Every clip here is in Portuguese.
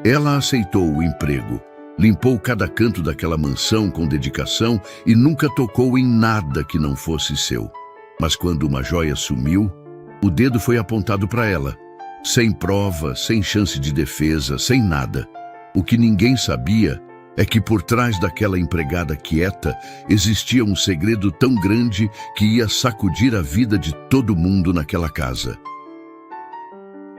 Ela aceitou o emprego, limpou cada canto daquela mansão com dedicação e nunca tocou em nada que não fosse seu. Mas quando uma joia sumiu, o dedo foi apontado para ela, sem prova, sem chance de defesa, sem nada. O que ninguém sabia é que por trás daquela empregada quieta existia um segredo tão grande que ia sacudir a vida de todo mundo naquela casa.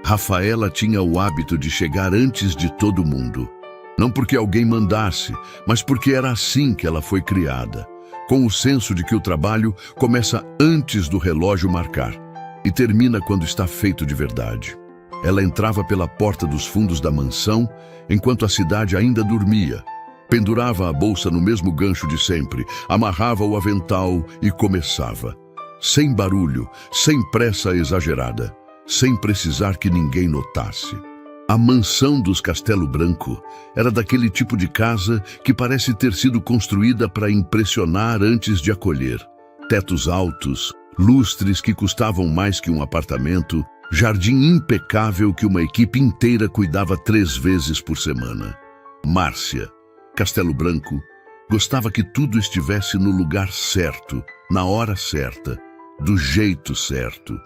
Rafaela tinha o hábito de chegar antes de todo mundo. Não porque alguém mandasse, mas porque era assim que ela foi criada, com o senso de que o trabalho começa antes do relógio marcar e termina quando está feito de verdade. Ela entrava pela porta dos fundos da mansão enquanto a cidade ainda dormia, pendurava a bolsa no mesmo gancho de sempre, amarrava o avental e começava. Sem barulho, sem pressa exagerada, sem precisar que ninguém notasse. A mansão dos Castelo Branco era daquele tipo de casa que parece ter sido construída para impressionar antes de acolher. Tetos altos, lustres que custavam mais que um apartamento, jardim impecável que uma equipe inteira cuidava 3 vezes por semana. Márcia, Castelo Branco, gostava que tudo estivesse no lugar certo, na hora certa, do jeito certo.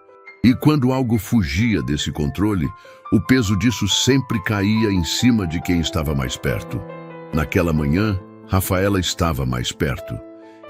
E quando algo fugia desse controle, o peso disso sempre caía em cima de quem estava mais perto. Naquela manhã, Rafaela estava mais perto.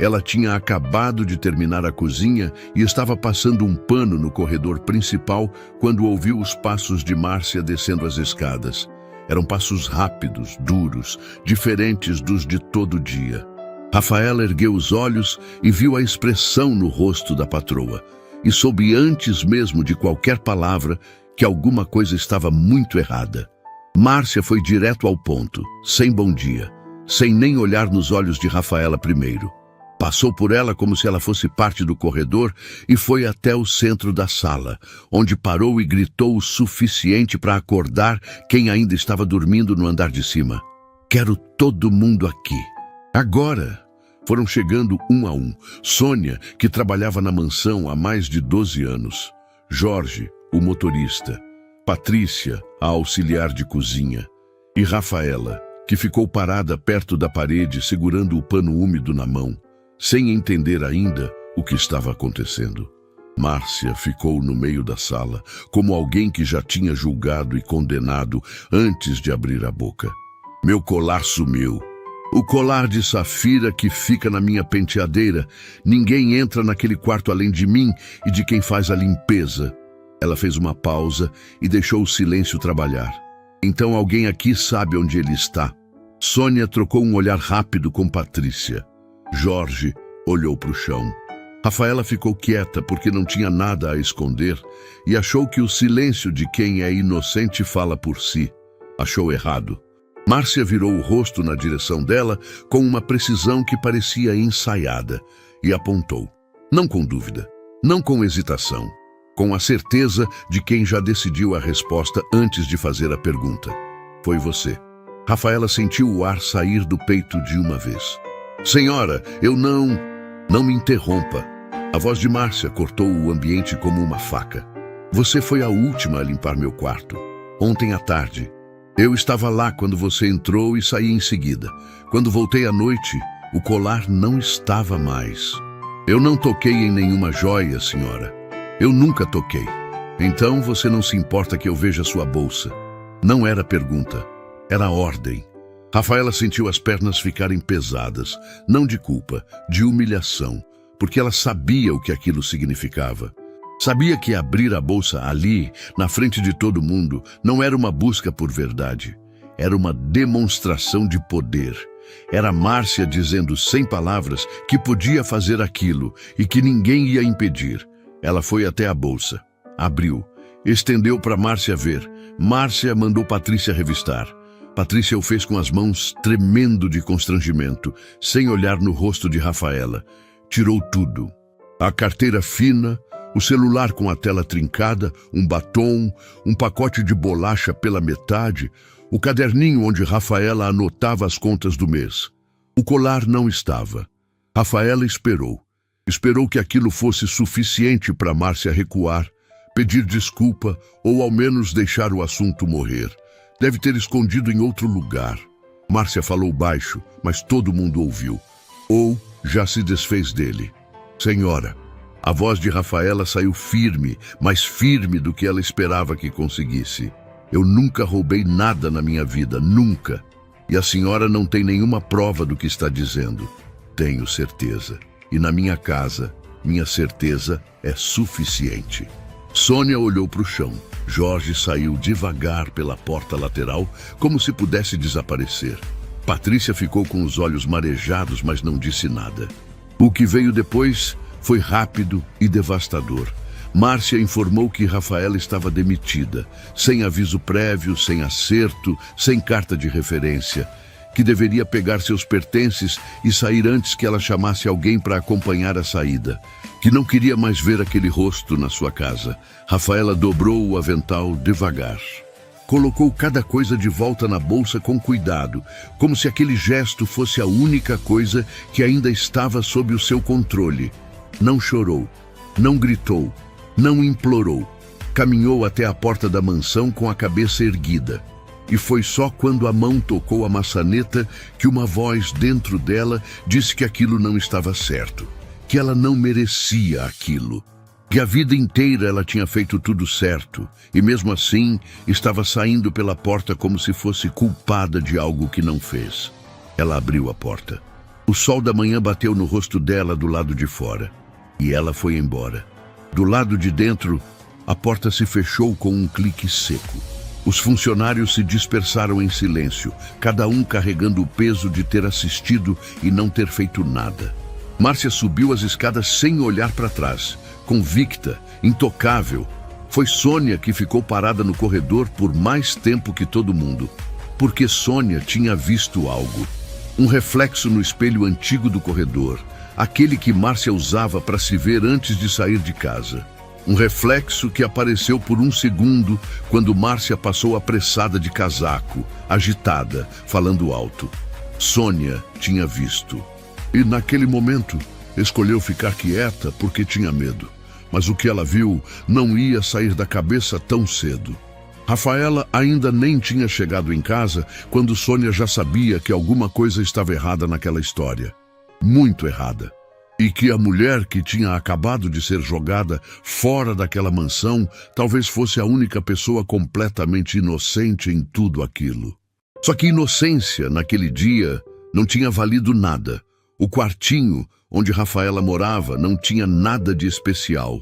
Ela tinha acabado de terminar a cozinha e estava passando um pano no corredor principal quando ouviu os passos de Márcia descendo as escadas. Eram passos rápidos, duros, diferentes dos de todo dia. Rafaela ergueu os olhos e viu a expressão no rosto da patroa. E soube antes mesmo de qualquer palavra que alguma coisa estava muito errada. Márcia foi direto ao ponto, sem bom dia, sem nem olhar nos olhos de Rafaela primeiro. Passou por ela como se ela fosse parte do corredor e foi até o centro da sala, onde parou e gritou o suficiente para acordar quem ainda estava dormindo no andar de cima. Quero todo mundo aqui. Agora! Foram chegando um a um. Sônia, que trabalhava na mansão há mais de 12 anos. Jorge, o motorista. Patrícia, a auxiliar de cozinha. E Rafaela, que ficou parada perto da parede segurando o pano úmido na mão, sem entender ainda o que estava acontecendo. Márcia ficou no meio da sala, como alguém que já tinha julgado e condenado antes de abrir a boca. Meu colar sumiu. O colar de safira que fica na minha penteadeira. Ninguém entra naquele quarto além de mim e de quem faz a limpeza. Ela fez uma pausa e deixou o silêncio trabalhar. Então alguém aqui sabe onde ele está. Sônia trocou um olhar rápido com Patrícia. Jorge olhou para o chão. Rafaela ficou quieta porque não tinha nada a esconder e achou que o silêncio de quem é inocente fala por si. Achou errado. Márcia virou o rosto na direção dela com uma precisão que parecia ensaiada e apontou. Não com dúvida, não com hesitação, com a certeza de quem já decidiu a resposta antes de fazer a pergunta. Foi você. Rafaela sentiu o ar sair do peito de uma vez. Senhora, eu não... Não me interrompa. A voz de Márcia cortou o ambiente como uma faca. Você foi a última a limpar meu quarto. Ontem à tarde. Eu estava lá quando você entrou e saí em seguida. Quando voltei à noite, o colar não estava mais. Eu não toquei em nenhuma joia, senhora. Eu nunca toquei. Então você não se importa que eu veja sua bolsa. Não era pergunta, era ordem. Rafaela sentiu as pernas ficarem pesadas, não de culpa, de humilhação, porque ela sabia o que aquilo significava. Sabia que abrir a bolsa ali, na frente de todo mundo, não era uma busca por verdade. Era uma demonstração de poder. Era Márcia dizendo sem palavras que podia fazer aquilo e que ninguém ia impedir. Ela foi até a bolsa, abriu, estendeu para Márcia ver. Márcia mandou Patrícia revistar. Patrícia o fez com as mãos tremendo de constrangimento, sem olhar no rosto de Rafaela. Tirou tudo. A carteira fina, o celular com a tela trincada, um batom, um pacote de bolacha pela metade, o caderninho onde Rafaela anotava as contas do mês. O colar não estava. Rafaela esperou. Esperou que aquilo fosse suficiente para Márcia recuar, pedir desculpa ou ao menos deixar o assunto morrer. Deve ter escondido em outro lugar. Márcia falou baixo, mas todo mundo ouviu. Ou já se desfez dele. Senhora, a voz de Rafaela saiu firme, mais firme do que ela esperava que conseguisse. Eu nunca roubei nada na minha vida, nunca. E a senhora não tem nenhuma prova do que está dizendo. Tenho certeza. E na minha casa, minha certeza é suficiente. Sônia olhou para o chão. Jorge saiu devagar pela porta lateral, como se pudesse desaparecer. Patrícia ficou com os olhos marejados, mas não disse nada. O que veio depois foi rápido e devastador. Márcia informou que Rafaela estava demitida, sem aviso prévio, sem acerto, sem carta de referência, que deveria pegar seus pertences e sair antes que ela chamasse alguém para acompanhar a saída, que não queria mais ver aquele rosto na sua casa. Rafaela dobrou o avental devagar. Colocou cada coisa de volta na bolsa com cuidado, como se aquele gesto fosse a única coisa que ainda estava sob o seu controle. Não chorou, não gritou, não implorou. Caminhou até a porta da mansão com a cabeça erguida. E foi só quando a mão tocou a maçaneta que uma voz dentro dela disse que aquilo não estava certo, que ela não merecia aquilo, que a vida inteira ela tinha feito tudo certo e mesmo assim estava saindo pela porta como se fosse culpada de algo que não fez. Ela abriu a porta. O sol da manhã bateu no rosto dela do lado de fora e ela foi embora. Do lado de dentro, a porta se fechou com um clique seco. Os funcionários se dispersaram em silêncio, cada um carregando o peso de ter assistido e não ter feito nada. Márcia subiu as escadas sem olhar para trás, convicta, intocável. Foi Sônia que ficou parada no corredor por mais tempo que todo mundo, porque Sônia tinha visto algo. Um reflexo no espelho antigo do corredor, aquele que Márcia usava para se ver antes de sair de casa. Um reflexo que apareceu por um segundo quando Márcia passou apressada de casaco, agitada, falando alto. Sônia tinha visto. E naquele momento, escolheu ficar quieta porque tinha medo. Mas o que ela viu não ia sair da cabeça tão cedo. Rafaela ainda nem tinha chegado em casa quando Sônia já sabia que alguma coisa estava errada naquela história. Muito errada. E que a mulher que tinha acabado de ser jogada fora daquela mansão talvez fosse a única pessoa completamente inocente em tudo aquilo. Só que inocência, naquele dia, não tinha valido nada. O quartinho onde Rafaela morava não tinha nada de especial.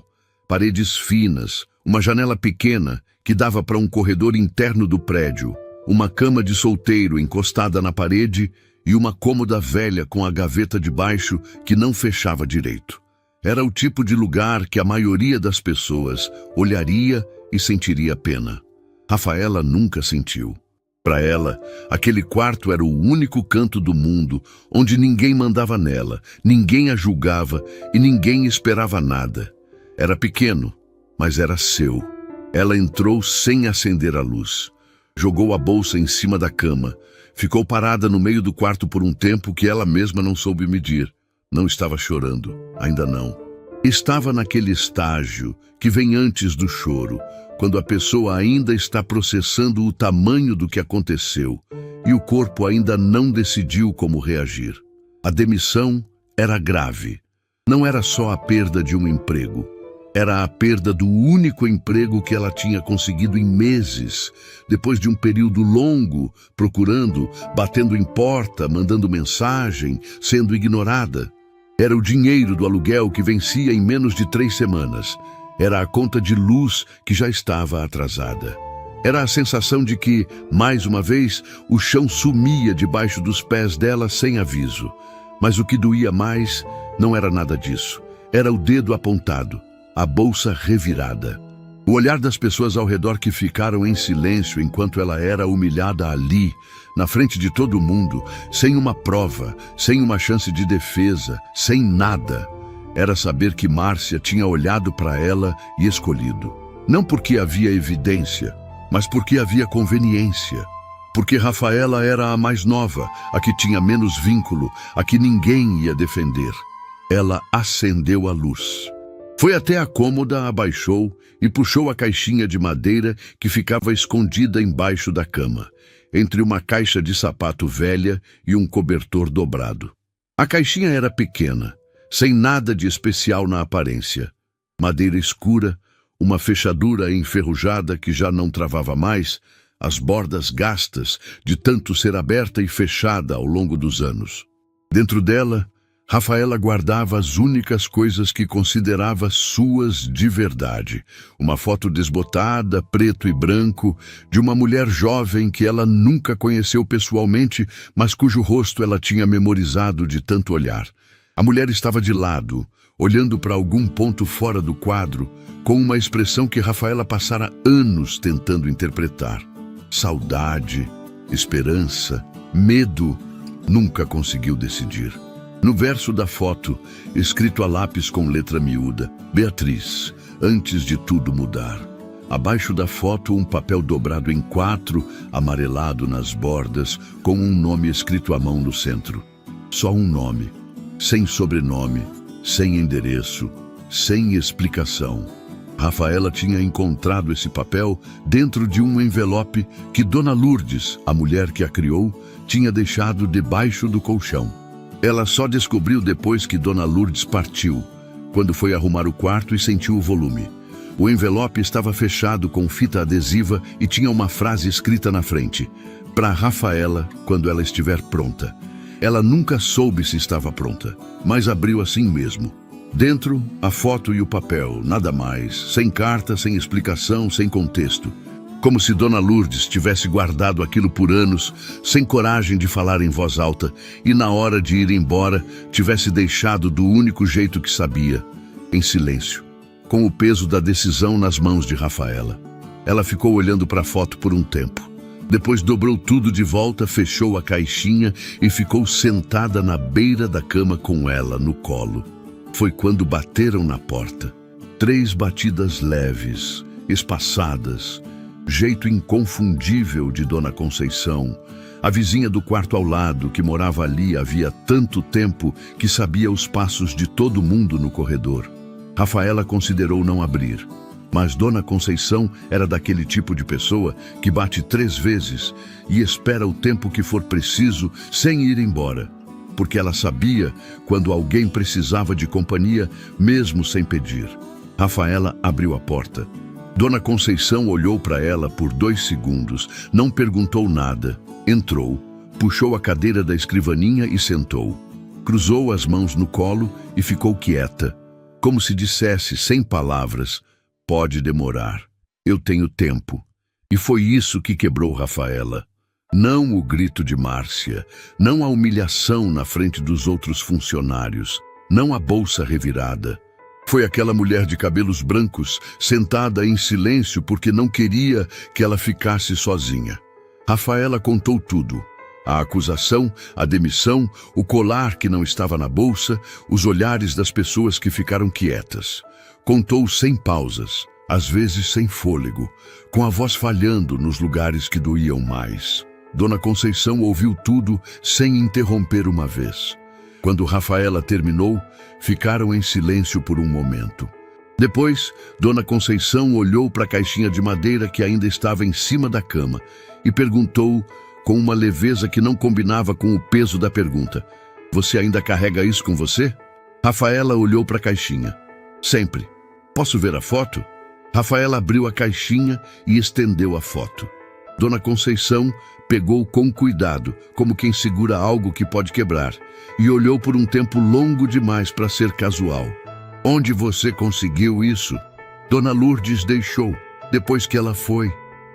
Paredes finas, uma janela pequena que dava para um corredor interno do prédio, uma cama de solteiro encostada na parede e uma cômoda velha com a gaveta de baixo que não fechava direito. Era o tipo de lugar que a maioria das pessoas olharia e sentiria pena. Rafaela nunca sentiu. Para ela, aquele quarto era o único canto do mundo onde ninguém mandava nela, ninguém a julgava e ninguém esperava nada. Era pequeno, mas era seu. Ela entrou sem acender a luz. Jogou a bolsa em cima da cama. Ficou parada no meio do quarto por um tempo que ela mesma não soube medir. Não estava chorando, ainda não. Estava naquele estágio que vem antes do choro, quando a pessoa ainda está processando o tamanho do que aconteceu e o corpo ainda não decidiu como reagir. A demissão era grave. Não era só a perda de um emprego. Era a perda do único emprego que ela tinha conseguido em meses, depois de um período longo, procurando, batendo em porta, mandando mensagem, sendo ignorada. Era o dinheiro do aluguel que vencia em menos de 3 semanas. Era a conta de luz que já estava atrasada. Era a sensação de que, mais uma vez, o chão sumia debaixo dos pés dela sem aviso. Mas o que doía mais não era nada disso. Era o dedo apontado. A bolsa revirada. O olhar das pessoas ao redor que ficaram em silêncio enquanto ela era humilhada ali, na frente de todo mundo, sem uma prova, sem uma chance de defesa, sem nada. Era saber que Márcia tinha olhado para ela e escolhido. Não porque havia evidência, mas porque havia conveniência. Porque Rafaela era a mais nova, a que tinha menos vínculo, a que ninguém ia defender. Ela acendeu a luz. Foi até a cômoda, abaixou e puxou a caixinha de madeira que ficava escondida embaixo da cama, entre uma caixa de sapato velha e um cobertor dobrado. A caixinha era pequena, sem nada de especial na aparência. Madeira escura, uma fechadura enferrujada que já não travava mais, as bordas gastas de tanto ser aberta e fechada ao longo dos anos. Dentro dela, Rafaela guardava as únicas coisas que considerava suas de verdade. Uma foto desbotada, preto e branco, de uma mulher jovem que ela nunca conheceu pessoalmente, mas cujo rosto ela tinha memorizado de tanto olhar. A mulher estava de lado, olhando para algum ponto fora do quadro, com uma expressão que Rafaela passara anos tentando interpretar. Saudade, esperança, medo, nunca conseguiu decidir. No verso da foto, escrito a lápis com letra miúda, Beatriz, antes de tudo mudar. Abaixo da foto, um papel dobrado em 4, amarelado nas bordas, com um nome escrito à mão no centro. Só um nome, sem sobrenome, sem endereço, sem explicação. Rafaela tinha encontrado esse papel dentro de um envelope que Dona Lourdes, a mulher que a criou, tinha deixado debaixo do colchão. Ela só descobriu depois que Dona Lourdes partiu, quando foi arrumar o quarto e sentiu o volume. O envelope estava fechado com fita adesiva e tinha uma frase escrita na frente: "Para Rafaela, quando ela estiver pronta." Ela nunca soube se estava pronta, mas abriu assim mesmo. Dentro, a foto e o papel, nada mais, sem carta, sem explicação, sem contexto. Como se Dona Lourdes tivesse guardado aquilo por anos, sem coragem de falar em voz alta, e na hora de ir embora, tivesse deixado do único jeito que sabia, em silêncio, com o peso da decisão nas mãos de Rafaela. Ela ficou olhando para a foto por um tempo. Depois dobrou tudo de volta, fechou a caixinha e ficou sentada na beira da cama com ela no colo. Foi quando bateram na porta. 3 batidas leves, espaçadas, jeito inconfundível de Dona Conceição, a vizinha do quarto ao lado, que morava ali havia tanto tempo que sabia os passos de todo mundo no corredor. Rafaela considerou não abrir, mas Dona Conceição era daquele tipo de pessoa que bate 3 vezes e espera o tempo que for preciso sem ir embora, porque ela sabia quando alguém precisava de companhia, mesmo sem pedir. Rafaela abriu a porta. Dona Conceição olhou para ela por 2 segundos, não perguntou nada, entrou, puxou a cadeira da escrivaninha e sentou. Cruzou as mãos no colo e ficou quieta, como se dissesse, sem palavras: "Pode demorar, eu tenho tempo." E foi isso que quebrou Rafaela. Não o grito de Márcia, não a humilhação na frente dos outros funcionários, não a bolsa revirada. Foi aquela mulher de cabelos brancos, sentada em silêncio porque não queria que ela ficasse sozinha. Rafaela contou tudo. A acusação, a demissão, o colar que não estava na bolsa, os olhares das pessoas que ficaram quietas. Contou sem pausas, às vezes sem fôlego, com a voz falhando nos lugares que doíam mais. Dona Conceição ouviu tudo sem interromper uma vez. Quando Rafaela terminou, ficaram em silêncio por um momento. Depois, Dona Conceição olhou para a caixinha de madeira que ainda estava em cima da cama e perguntou com uma leveza que não combinava com o peso da pergunta: "Você ainda carrega isso com você?" Rafaela olhou para a caixinha. "Sempre." "Posso ver a foto?" Rafaela abriu a caixinha e estendeu a foto. Dona Conceição pegou com cuidado, como quem segura algo que pode quebrar, e olhou por um tempo longo demais para ser casual. "Onde você conseguiu isso?" Dona Lourdes deixou, depois que ela foi.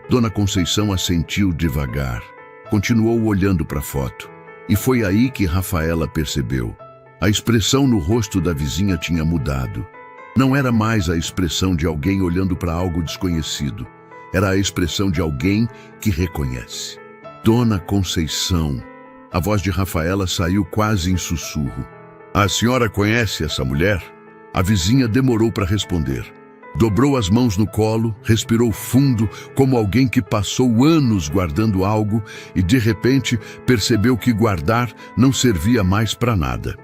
Dona Conceição assentiu devagar. Continuou olhando para a foto. E foi aí que Rafaela percebeu. A expressão no rosto da vizinha tinha mudado. Não era mais a expressão de alguém olhando para algo desconhecido. Era a expressão de alguém que reconhece. "Dona Conceição." A voz de Rafaela saiu quase em sussurro. "A senhora conhece essa mulher?" A vizinha demorou para responder. Dobrou as mãos no colo, respirou fundo, como alguém que passou anos guardando algo e de repente percebeu que guardar não servia mais para nada.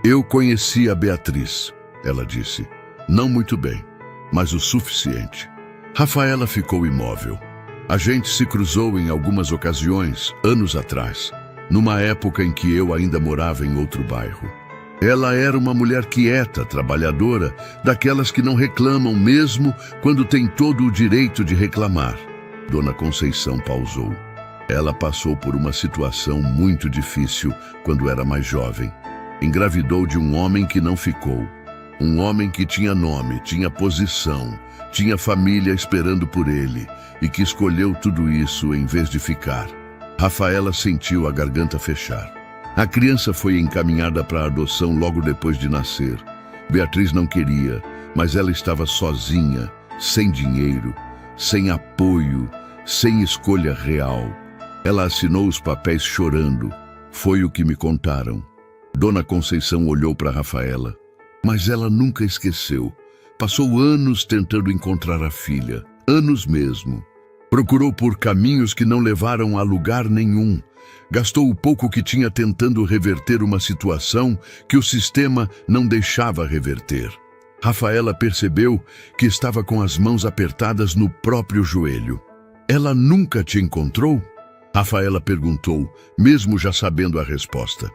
"Eu conheci a Beatriz," ela disse. Não muito bem, mas o suficiente. Rafaela ficou imóvel. A gente se cruzou em algumas ocasiões, anos atrás, numa época em que eu ainda morava em outro bairro. Ela era uma mulher quieta, trabalhadora, daquelas que não reclamam mesmo quando tem todo o direito de reclamar. Dona Conceição pausou. Ela passou por uma situação muito difícil quando era mais jovem. Engravidou de um homem que não ficou. Um homem que tinha nome, tinha posição, tinha família esperando por ele e que escolheu tudo isso em vez de ficar. Rafaela sentiu a garganta fechar. A criança foi encaminhada para a adoção logo depois de nascer. Beatriz não queria, mas ela estava sozinha, sem dinheiro, sem apoio, sem escolha real. Ela assinou os papéis chorando. Foi o que me contaram. Dona Conceição olhou para Rafaela, mas ela nunca esqueceu. Passou anos tentando encontrar a filha, anos mesmo. Procurou por caminhos que não levaram a lugar nenhum. Gastou o pouco que tinha tentando reverter uma situação que o sistema não deixava reverter. Rafaela percebeu que estava com as mãos apertadas no próprio joelho. Ela nunca te encontrou? Rafaela perguntou, mesmo já sabendo a resposta.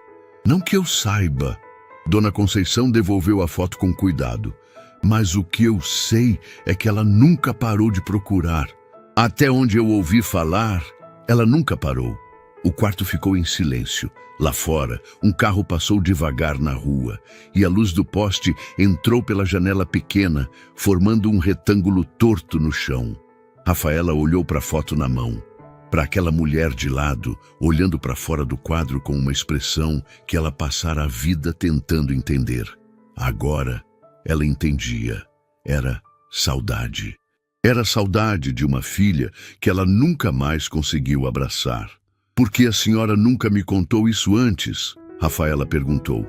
Não que eu saiba. Dona Conceição devolveu a foto com cuidado. Mas o que eu sei é que ela nunca parou de procurar. Até onde eu ouvi falar, ela nunca parou. O quarto ficou em silêncio. Lá fora, um carro passou devagar na rua e a luz do poste entrou pela janela pequena, formando um retângulo torto no chão. Rafaela olhou para a foto na mão. Para aquela mulher de lado, olhando para fora do quadro com uma expressão que ela passara a vida tentando entender. Agora, ela entendia. Era saudade. Era saudade de uma filha que ela nunca mais conseguiu abraçar. Por que a senhora nunca me contou isso antes? Rafaela perguntou.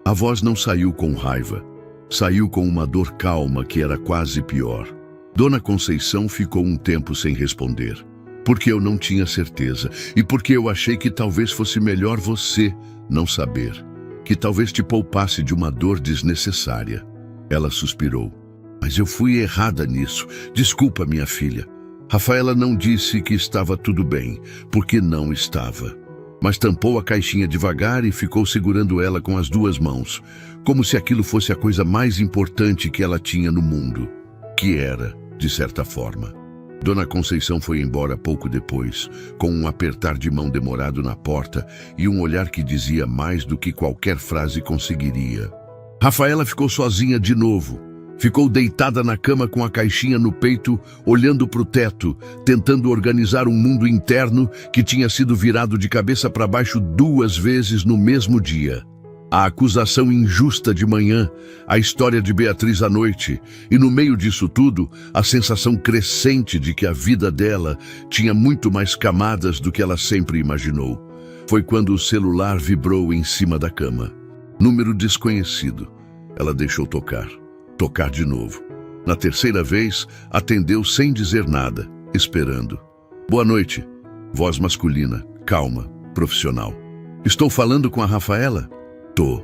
A voz não saiu com raiva. Saiu com uma dor calma que era quase pior. Dona Conceição ficou um tempo sem responder. Porque eu não tinha certeza e porque eu achei que talvez fosse melhor você não saber, que talvez te poupasse de uma dor desnecessária. Ela suspirou. Mas eu fui errada nisso. Desculpa, minha filha. Rafaela não disse que estava tudo bem, porque não estava. Mas tampou a caixinha devagar e ficou segurando ela com as duas mãos, como se aquilo fosse a coisa mais importante que ela tinha no mundo. Que era, de certa forma. Dona Conceição foi embora pouco depois, com um apertar de mão demorado na porta e um olhar que dizia mais do que qualquer frase conseguiria. Rafaela ficou sozinha de novo. Ficou deitada na cama com a caixinha no peito, olhando para o teto, tentando organizar um mundo interno que tinha sido virado de cabeça para baixo 2 vezes no mesmo dia. A acusação injusta de manhã, a história de Beatriz à noite, e no meio disso tudo, a sensação crescente de que a vida dela tinha muito mais camadas do que ela sempre imaginou. Foi quando o celular vibrou em cima da cama. Número desconhecido. Ela deixou tocar. Tocar de novo. Na terceira vez, atendeu sem dizer nada, esperando. Boa noite. Voz masculina, calma, profissional. Estou falando com a Rafaela? Tô.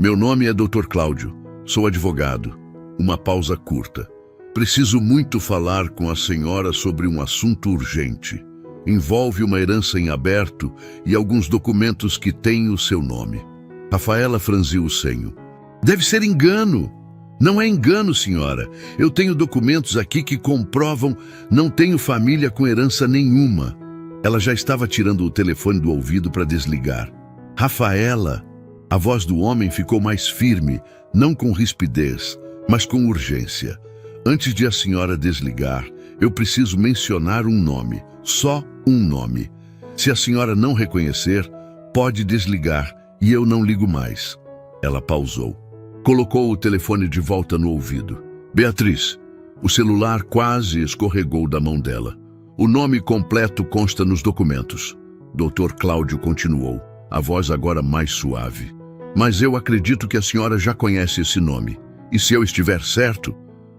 Meu nome é Dr. Cláudio. Sou advogado. Uma pausa curta. Preciso muito falar com a senhora sobre um assunto urgente. Envolve uma herança em aberto e alguns documentos que têm o seu nome. Rafaela franziu o senho. Deve ser engano. Não é engano, senhora. Eu tenho documentos aqui que comprovam não tenho família com herança nenhuma. Ela já estava tirando o telefone do ouvido para desligar. Rafaela, a voz do homem ficou mais firme, não com rispidez, mas com urgência. Antes de a senhora desligar, eu preciso mencionar um nome, só um nome. Se a senhora não reconhecer, pode desligar e eu não ligo mais. Ela pausou. Colocou o telefone de volta no ouvido. Beatriz. O celular quase escorregou da mão dela. O nome completo consta nos documentos. Dr. Cláudio continuou, a voz agora mais suave. Mas eu acredito que a senhora já conhece esse nome. E se eu estiver certo,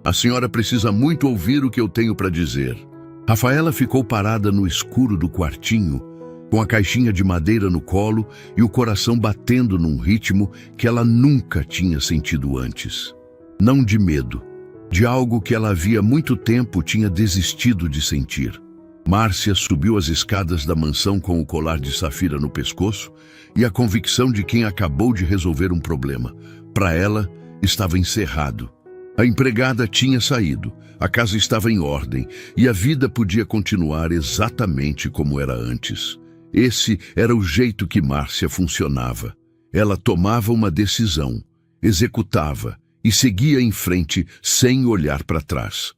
a senhora precisa muito ouvir o que eu tenho para dizer. Rafaela ficou parada no escuro do quartinho, com a caixinha de madeira no colo e o coração batendo num ritmo que ela nunca tinha sentido antes. Não de medo, de algo que ela havia muito tempo tinha desistido de sentir. Márcia subiu as escadas da mansão com o colar de safira no pescoço e a convicção de quem acabou de resolver um problema. Para ela, estava encerrado. A empregada tinha saído, a casa estava em ordem e a vida podia continuar exatamente como era antes. Esse era o jeito que Márcia funcionava. Ela tomava uma decisão, executava e seguia em frente sem olhar para trás.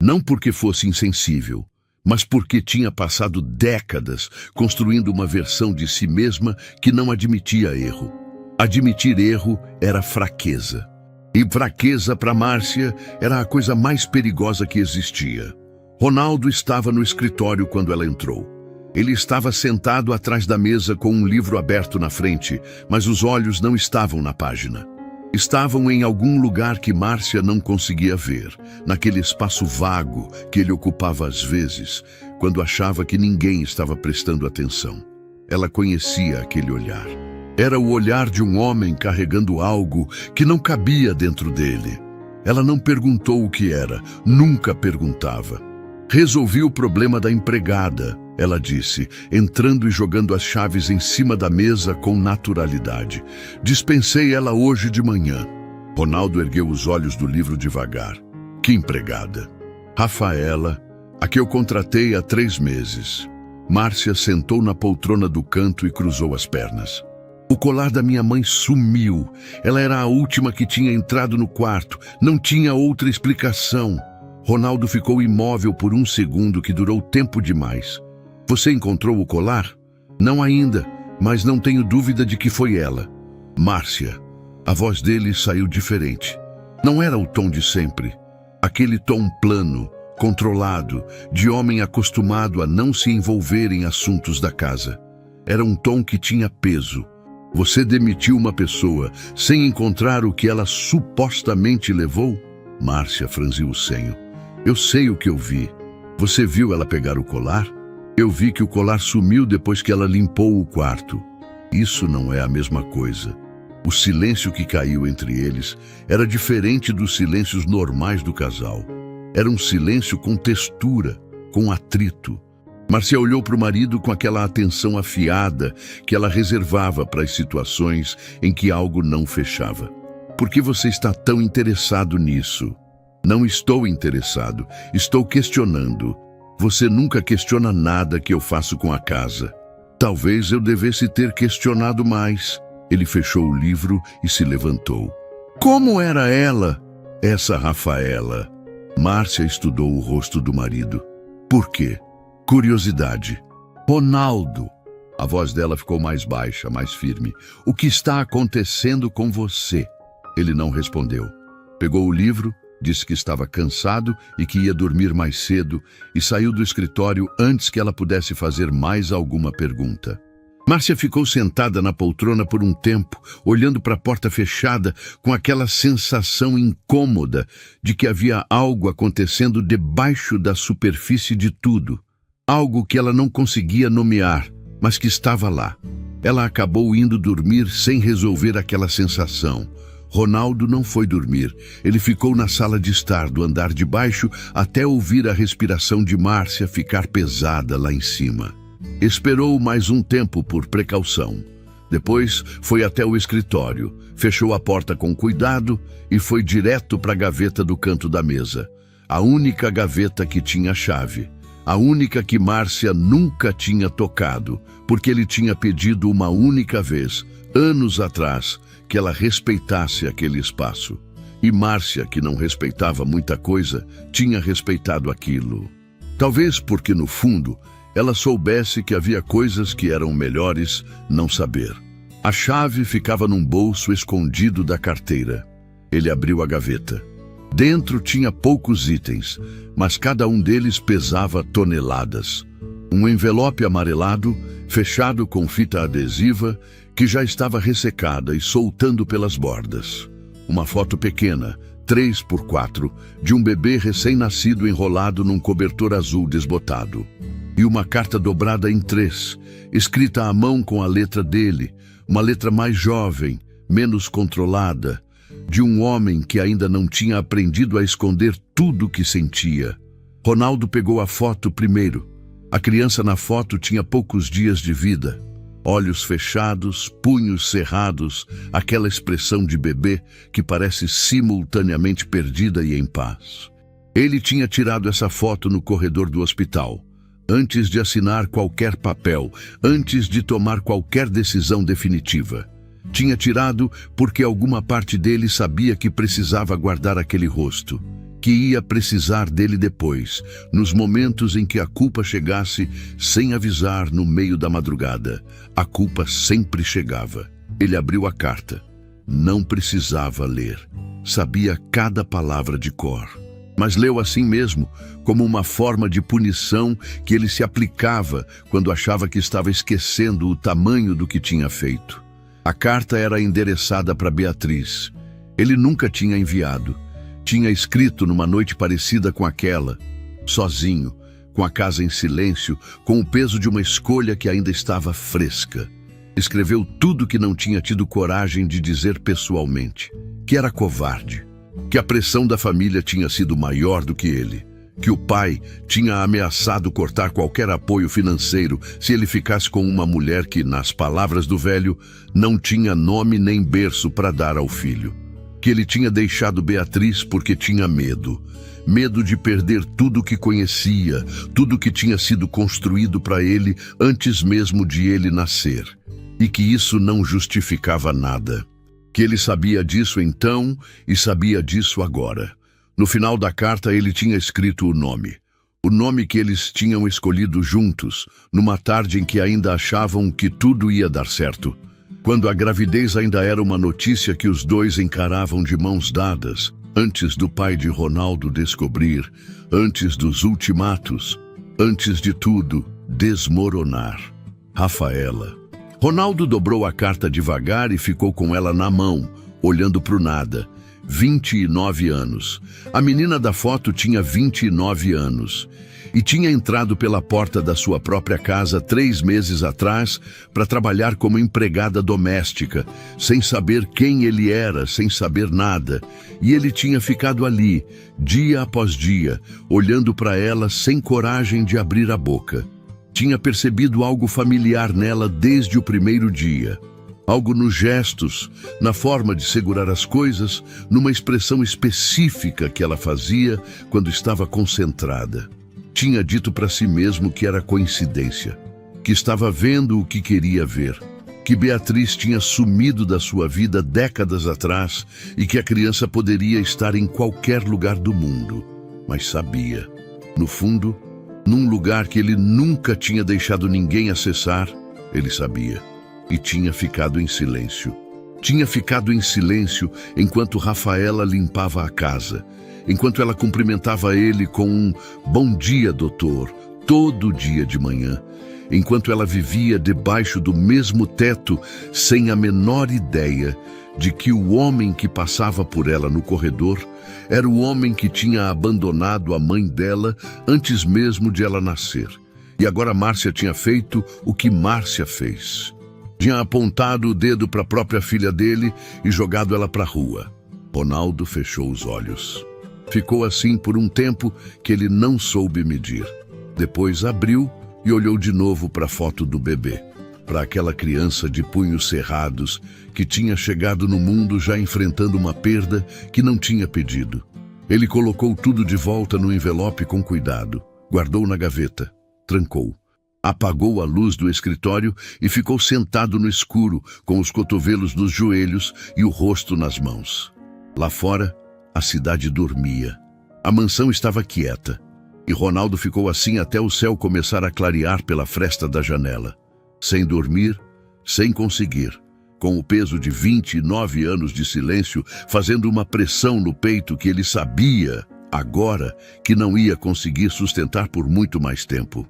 Não porque fosse insensível, mas porque tinha passado décadas construindo uma versão de si mesma que não admitia erro. Admitir erro era fraqueza. E fraqueza para Márcia era a coisa mais perigosa que existia. Ronaldo estava no escritório quando ela entrou. Ele estava sentado atrás da mesa com um livro aberto na frente, mas os olhos não estavam na página. Estavam em algum lugar que Márcia não conseguia ver, naquele espaço vago que ele ocupava às vezes, quando achava que ninguém estava prestando atenção. Ela conhecia aquele olhar. Era o olhar de um homem carregando algo que não cabia dentro dele. Ela não perguntou o que era, nunca perguntava. Resolvi o problema da empregada, ela disse, entrando e jogando as chaves em cima da mesa com naturalidade. Dispensei ela hoje de manhã. Ronaldo ergueu os olhos do livro devagar. Que empregada? Rafaela, a que eu contratei há 3 meses. Márcia sentou na poltrona do canto e cruzou as pernas. O colar da minha mãe sumiu. Ela era a última que tinha entrado no quarto. Não tinha outra explicação. Ronaldo ficou imóvel por um segundo que durou tempo demais. Você encontrou o colar? Não ainda, mas não tenho dúvida de que foi ela. Márcia. A voz dele saiu diferente. Não era o tom de sempre. Aquele tom plano, controlado, de homem acostumado a não se envolver em assuntos da casa. Era um tom que tinha peso. Você demitiu uma pessoa sem encontrar o que ela supostamente levou? Márcia franziu o senho. Eu sei o que eu vi. Você viu ela pegar o colar? Eu vi que o colar sumiu depois que ela limpou o quarto. Isso não é a mesma coisa. O silêncio que caiu entre eles era diferente dos silêncios normais do casal. Era um silêncio com textura, com atrito. Márcia olhou para o marido com aquela atenção afiada que ela reservava para as situações em que algo não fechava. Por que você está tão interessado nisso? Não estou interessado, estou questionando. Você nunca questiona nada que eu faço com a casa. Talvez eu devesse ter questionado mais. Ele fechou o livro e se levantou. Como era ela? Essa Rafaela. Márcia estudou o rosto do marido. Por quê? Curiosidade. Ronaldo. A voz dela ficou mais baixa, mais firme. O que está acontecendo com você? Ele não respondeu. Pegou o livro, disse que estava cansado e que ia dormir mais cedo e saiu do escritório antes que ela pudesse fazer mais alguma pergunta. Márcia ficou sentada na poltrona por um tempo, olhando para a porta fechada com aquela sensação incômoda de que havia algo acontecendo debaixo da superfície de tudo. Algo que ela não conseguia nomear, mas que estava lá. Ela acabou indo dormir sem resolver aquela sensação. Ronaldo não foi dormir. Ele ficou na sala de estar do andar de baixo até ouvir a respiração de Márcia ficar pesada lá em cima. Esperou mais um tempo por precaução. Depois foi até o escritório, fechou a porta com cuidado e foi direto para a gaveta do canto da mesa. A única gaveta que tinha chave. A única que Márcia nunca tinha tocado, porque ele tinha pedido uma única vez, anos atrás, que ela respeitasse aquele espaço. E Márcia, que não respeitava muita coisa, tinha respeitado aquilo. Talvez porque, no fundo, ela soubesse que havia coisas que eram melhores não saber. A chave ficava num bolso escondido da carteira. Ele abriu a gaveta. Dentro tinha poucos itens, mas cada um deles pesava toneladas. Um envelope amarelado, fechado com fita adesiva, que já estava ressecada e soltando pelas bordas. Uma foto pequena, 3x4, de um bebê recém-nascido enrolado num cobertor azul desbotado. E uma carta dobrada em 3, escrita à mão com a letra dele, uma letra mais jovem, menos controlada, de um homem que ainda não tinha aprendido a esconder tudo o que sentia. Ronaldo pegou a foto primeiro. A criança na foto tinha poucos dias de vida. Olhos fechados, punhos cerrados, aquela expressão de bebê que parece simultaneamente perdida e em paz. Ele tinha tirado essa foto no corredor do hospital, antes de assinar qualquer papel, antes de tomar qualquer decisão definitiva. Tinha tirado porque alguma parte dele sabia que precisava guardar aquele rosto, que ia precisar dele depois, nos momentos em que a culpa chegasse sem avisar no meio da madrugada. A culpa sempre chegava. Ele abriu a carta. Não precisava ler. Sabia cada palavra de cor. Mas leu assim mesmo, como uma forma de punição que ele se aplicava quando achava que estava esquecendo o tamanho do que tinha feito. A carta era endereçada para Beatriz. Ele nunca tinha enviado. Tinha escrito numa noite parecida com aquela, sozinho, com a casa em silêncio, com o peso de uma escolha que ainda estava fresca. Escreveu tudo que não tinha tido coragem de dizer pessoalmente, que era covarde, que a pressão da família tinha sido maior do que ele, que o pai tinha ameaçado cortar qualquer apoio financeiro se ele ficasse com uma mulher que, nas palavras do velho, não tinha nome nem berço para dar ao filho. Que ele tinha deixado Beatriz porque tinha medo. Medo de perder tudo o que conhecia, tudo que tinha sido construído para ele antes mesmo de ele nascer. E que isso não justificava nada. Que ele sabia disso então e sabia disso agora. No final da carta ele tinha escrito o nome que eles tinham escolhido juntos, numa tarde em que ainda achavam que tudo ia dar certo. Quando a gravidez ainda era uma notícia que os dois encaravam de mãos dadas, antes do pai de Ronaldo descobrir, antes dos ultimatos, antes de tudo, desmoronar. Rafaela. Ronaldo dobrou a carta devagar e ficou com ela na mão, olhando para o nada. 29 anos. A menina da foto tinha 29 anos. E tinha entrado pela porta da sua própria casa 3 meses atrás para trabalhar como empregada doméstica, sem saber quem ele era, sem saber nada. E ele tinha ficado ali, dia após dia, olhando para ela sem coragem de abrir a boca. Tinha percebido algo familiar nela desde o primeiro dia. Algo nos gestos, na forma de segurar as coisas, numa expressão específica que ela fazia quando estava concentrada. Tinha dito para si mesmo que era coincidência, que estava vendo o que queria ver, que Beatriz tinha sumido da sua vida décadas atrás e que a criança poderia estar em qualquer lugar do mundo. Mas sabia, no fundo, num lugar que ele nunca tinha deixado ninguém acessar, ele sabia, e tinha ficado em silêncio. Tinha ficado em silêncio enquanto Rafaela limpava a casa, enquanto ela cumprimentava ele com um "bom dia, doutor", todo dia de manhã, enquanto ela vivia debaixo do mesmo teto, sem a menor ideia de que o homem que passava por ela no corredor era o homem que tinha abandonado a mãe dela antes mesmo de ela nascer. E agora Márcia tinha feito o que Márcia fez. Tinha apontado o dedo para a própria filha dele e jogado ela para a rua. Ronaldo fechou os olhos. Ficou assim por um tempo que ele não soube medir. Depois abriu e olhou de novo para a foto do bebê, para aquela criança de punhos cerrados que tinha chegado no mundo já enfrentando uma perda que não tinha pedido. Ele colocou tudo de volta no envelope com cuidado, guardou na gaveta, trancou. Apagou a luz do escritório e ficou sentado no escuro, com os cotovelos nos joelhos e o rosto nas mãos. Lá fora, a cidade dormia. A mansão estava quieta. E Ronaldo ficou assim até o céu começar a clarear pela fresta da janela. Sem dormir, sem conseguir, com o peso de 29 anos de silêncio, fazendo uma pressão no peito que ele sabia, agora, que não ia conseguir sustentar por muito mais tempo.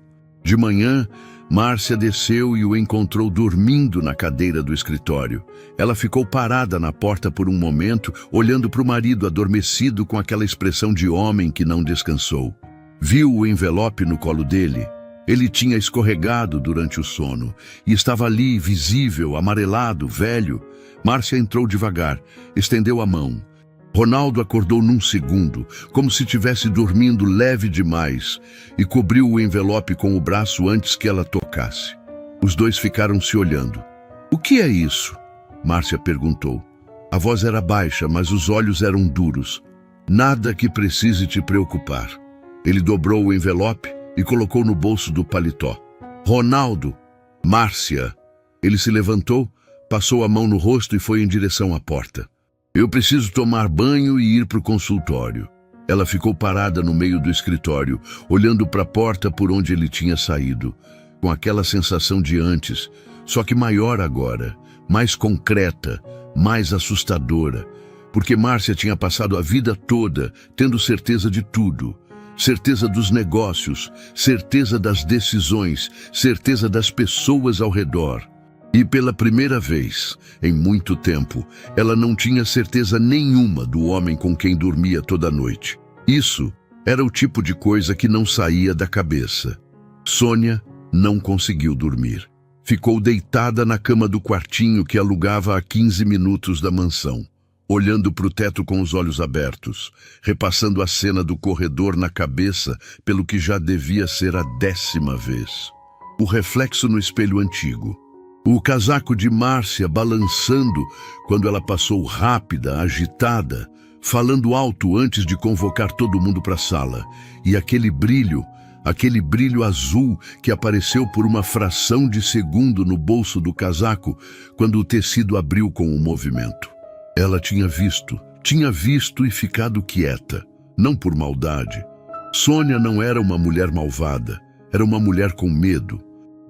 De manhã, Márcia desceu e o encontrou dormindo na cadeira do escritório. Ela ficou parada na porta por um momento, olhando para o marido adormecido com aquela expressão de homem que não descansou. Viu o envelope no colo dele. Ele tinha escorregado durante o sono e estava ali, visível, amarelado, velho. Márcia entrou devagar, estendeu a mão, Ronaldo acordou num segundo, como se tivesse dormindo leve demais, e cobriu o envelope com o braço antes que ela tocasse. Os dois ficaram se olhando. "O que é isso?" Márcia perguntou. A voz era baixa, mas os olhos eram duros. "Nada que precise te preocupar." Ele dobrou o envelope e colocou no bolso do paletó. "Ronaldo, Márcia." Ele se levantou, passou a mão no rosto e foi em direção à porta. "Eu preciso tomar banho e ir para o consultório." Ela ficou parada no meio do escritório, olhando para a porta por onde ele tinha saído, com aquela sensação de antes, só que maior agora, mais concreta, mais assustadora, porque Márcia tinha passado a vida toda tendo certeza de tudo. Certeza dos negócios, certeza das decisões, certeza das pessoas ao redor. E pela primeira vez, em muito tempo, ela não tinha certeza nenhuma do homem com quem dormia toda noite. Isso era o tipo de coisa que não saía da cabeça. Sônia não conseguiu dormir. Ficou deitada na cama do quartinho que alugava a 15 minutos da mansão, olhando para o teto com os olhos abertos, repassando a cena do corredor na cabeça pelo que já devia ser a 10ª vez. O reflexo no espelho antigo. O casaco de Márcia balançando quando ela passou rápida, agitada, falando alto antes de convocar todo mundo para a sala. E aquele brilho azul que apareceu por uma fração de segundo no bolso do casaco quando o tecido abriu com o movimento. Ela tinha visto e ficado quieta, não por maldade. Sônia não era uma mulher malvada, era uma mulher com medo.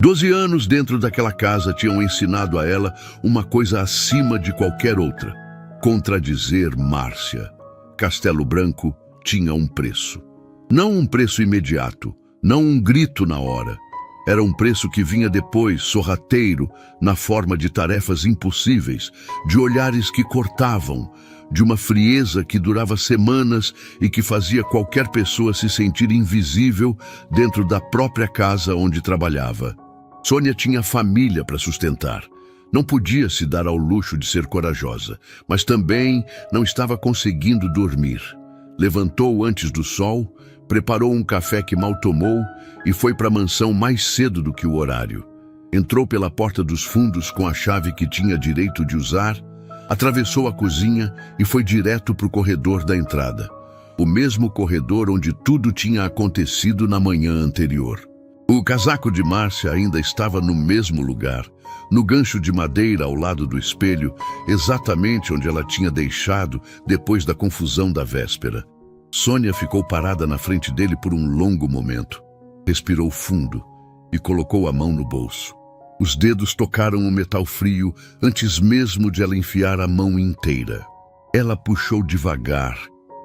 12 anos dentro daquela casa tinham ensinado a ela uma coisa acima de qualquer outra: contradizer Márcia. Castelo Branco tinha um preço. Não um preço imediato, não um grito na hora. Era um preço que vinha depois, sorrateiro, na forma de tarefas impossíveis, de olhares que cortavam, de uma frieza que durava semanas e que fazia qualquer pessoa se sentir invisível dentro da própria casa onde trabalhava. Sônia tinha família para sustentar. Não podia se dar ao luxo de ser corajosa, mas também não estava conseguindo dormir. Levantou antes do sol, preparou um café que mal tomou e foi para a mansão mais cedo do que o horário. Entrou pela porta dos fundos com a chave que tinha direito de usar, atravessou a cozinha e foi direto para o corredor da entrada. O mesmo corredor onde tudo tinha acontecido na manhã anterior. O casaco de Márcia ainda estava no mesmo lugar, no gancho de madeira ao lado do espelho, exatamente onde ela tinha deixado depois da confusão da véspera. Sônia ficou parada na frente dele por um longo momento. Respirou fundo e colocou a mão no bolso. Os dedos tocaram o metal frio antes mesmo de ela enfiar a mão inteira. Ela puxou devagar,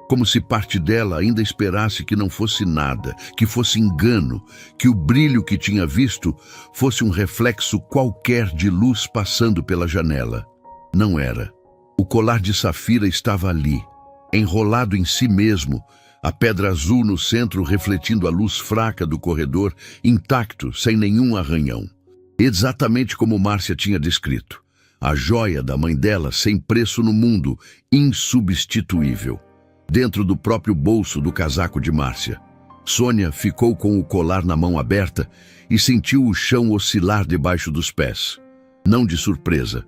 como se parte dela ainda esperasse que não fosse nada, que fosse engano, que o brilho que tinha visto fosse um reflexo qualquer de luz passando pela janela. Não era. O colar de safira estava ali, enrolado em si mesmo, a pedra azul no centro refletindo a luz fraca do corredor, intacto, sem nenhum arranhão. Exatamente como Márcia tinha descrito. A joia da mãe dela sem preço no mundo, insubstituível. Dentro do próprio bolso do casaco de Márcia. Sônia ficou com o colar na mão aberta e sentiu o chão oscilar debaixo dos pés. Não de surpresa,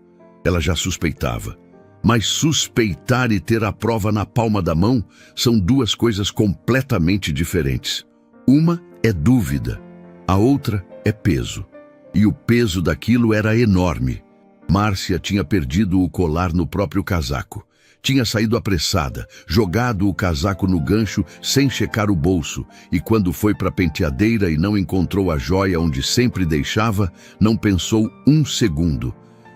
ela já suspeitava. Mas suspeitar e ter a prova na palma da mão são duas coisas completamente diferentes. Uma é dúvida, a outra é peso. E o peso daquilo era enorme. Márcia tinha perdido o colar no próprio casaco. Tinha saído apressada, jogado o casaco no gancho sem checar o bolso, e quando foi para a penteadeira e não encontrou a joia onde sempre deixava, não pensou um segundo.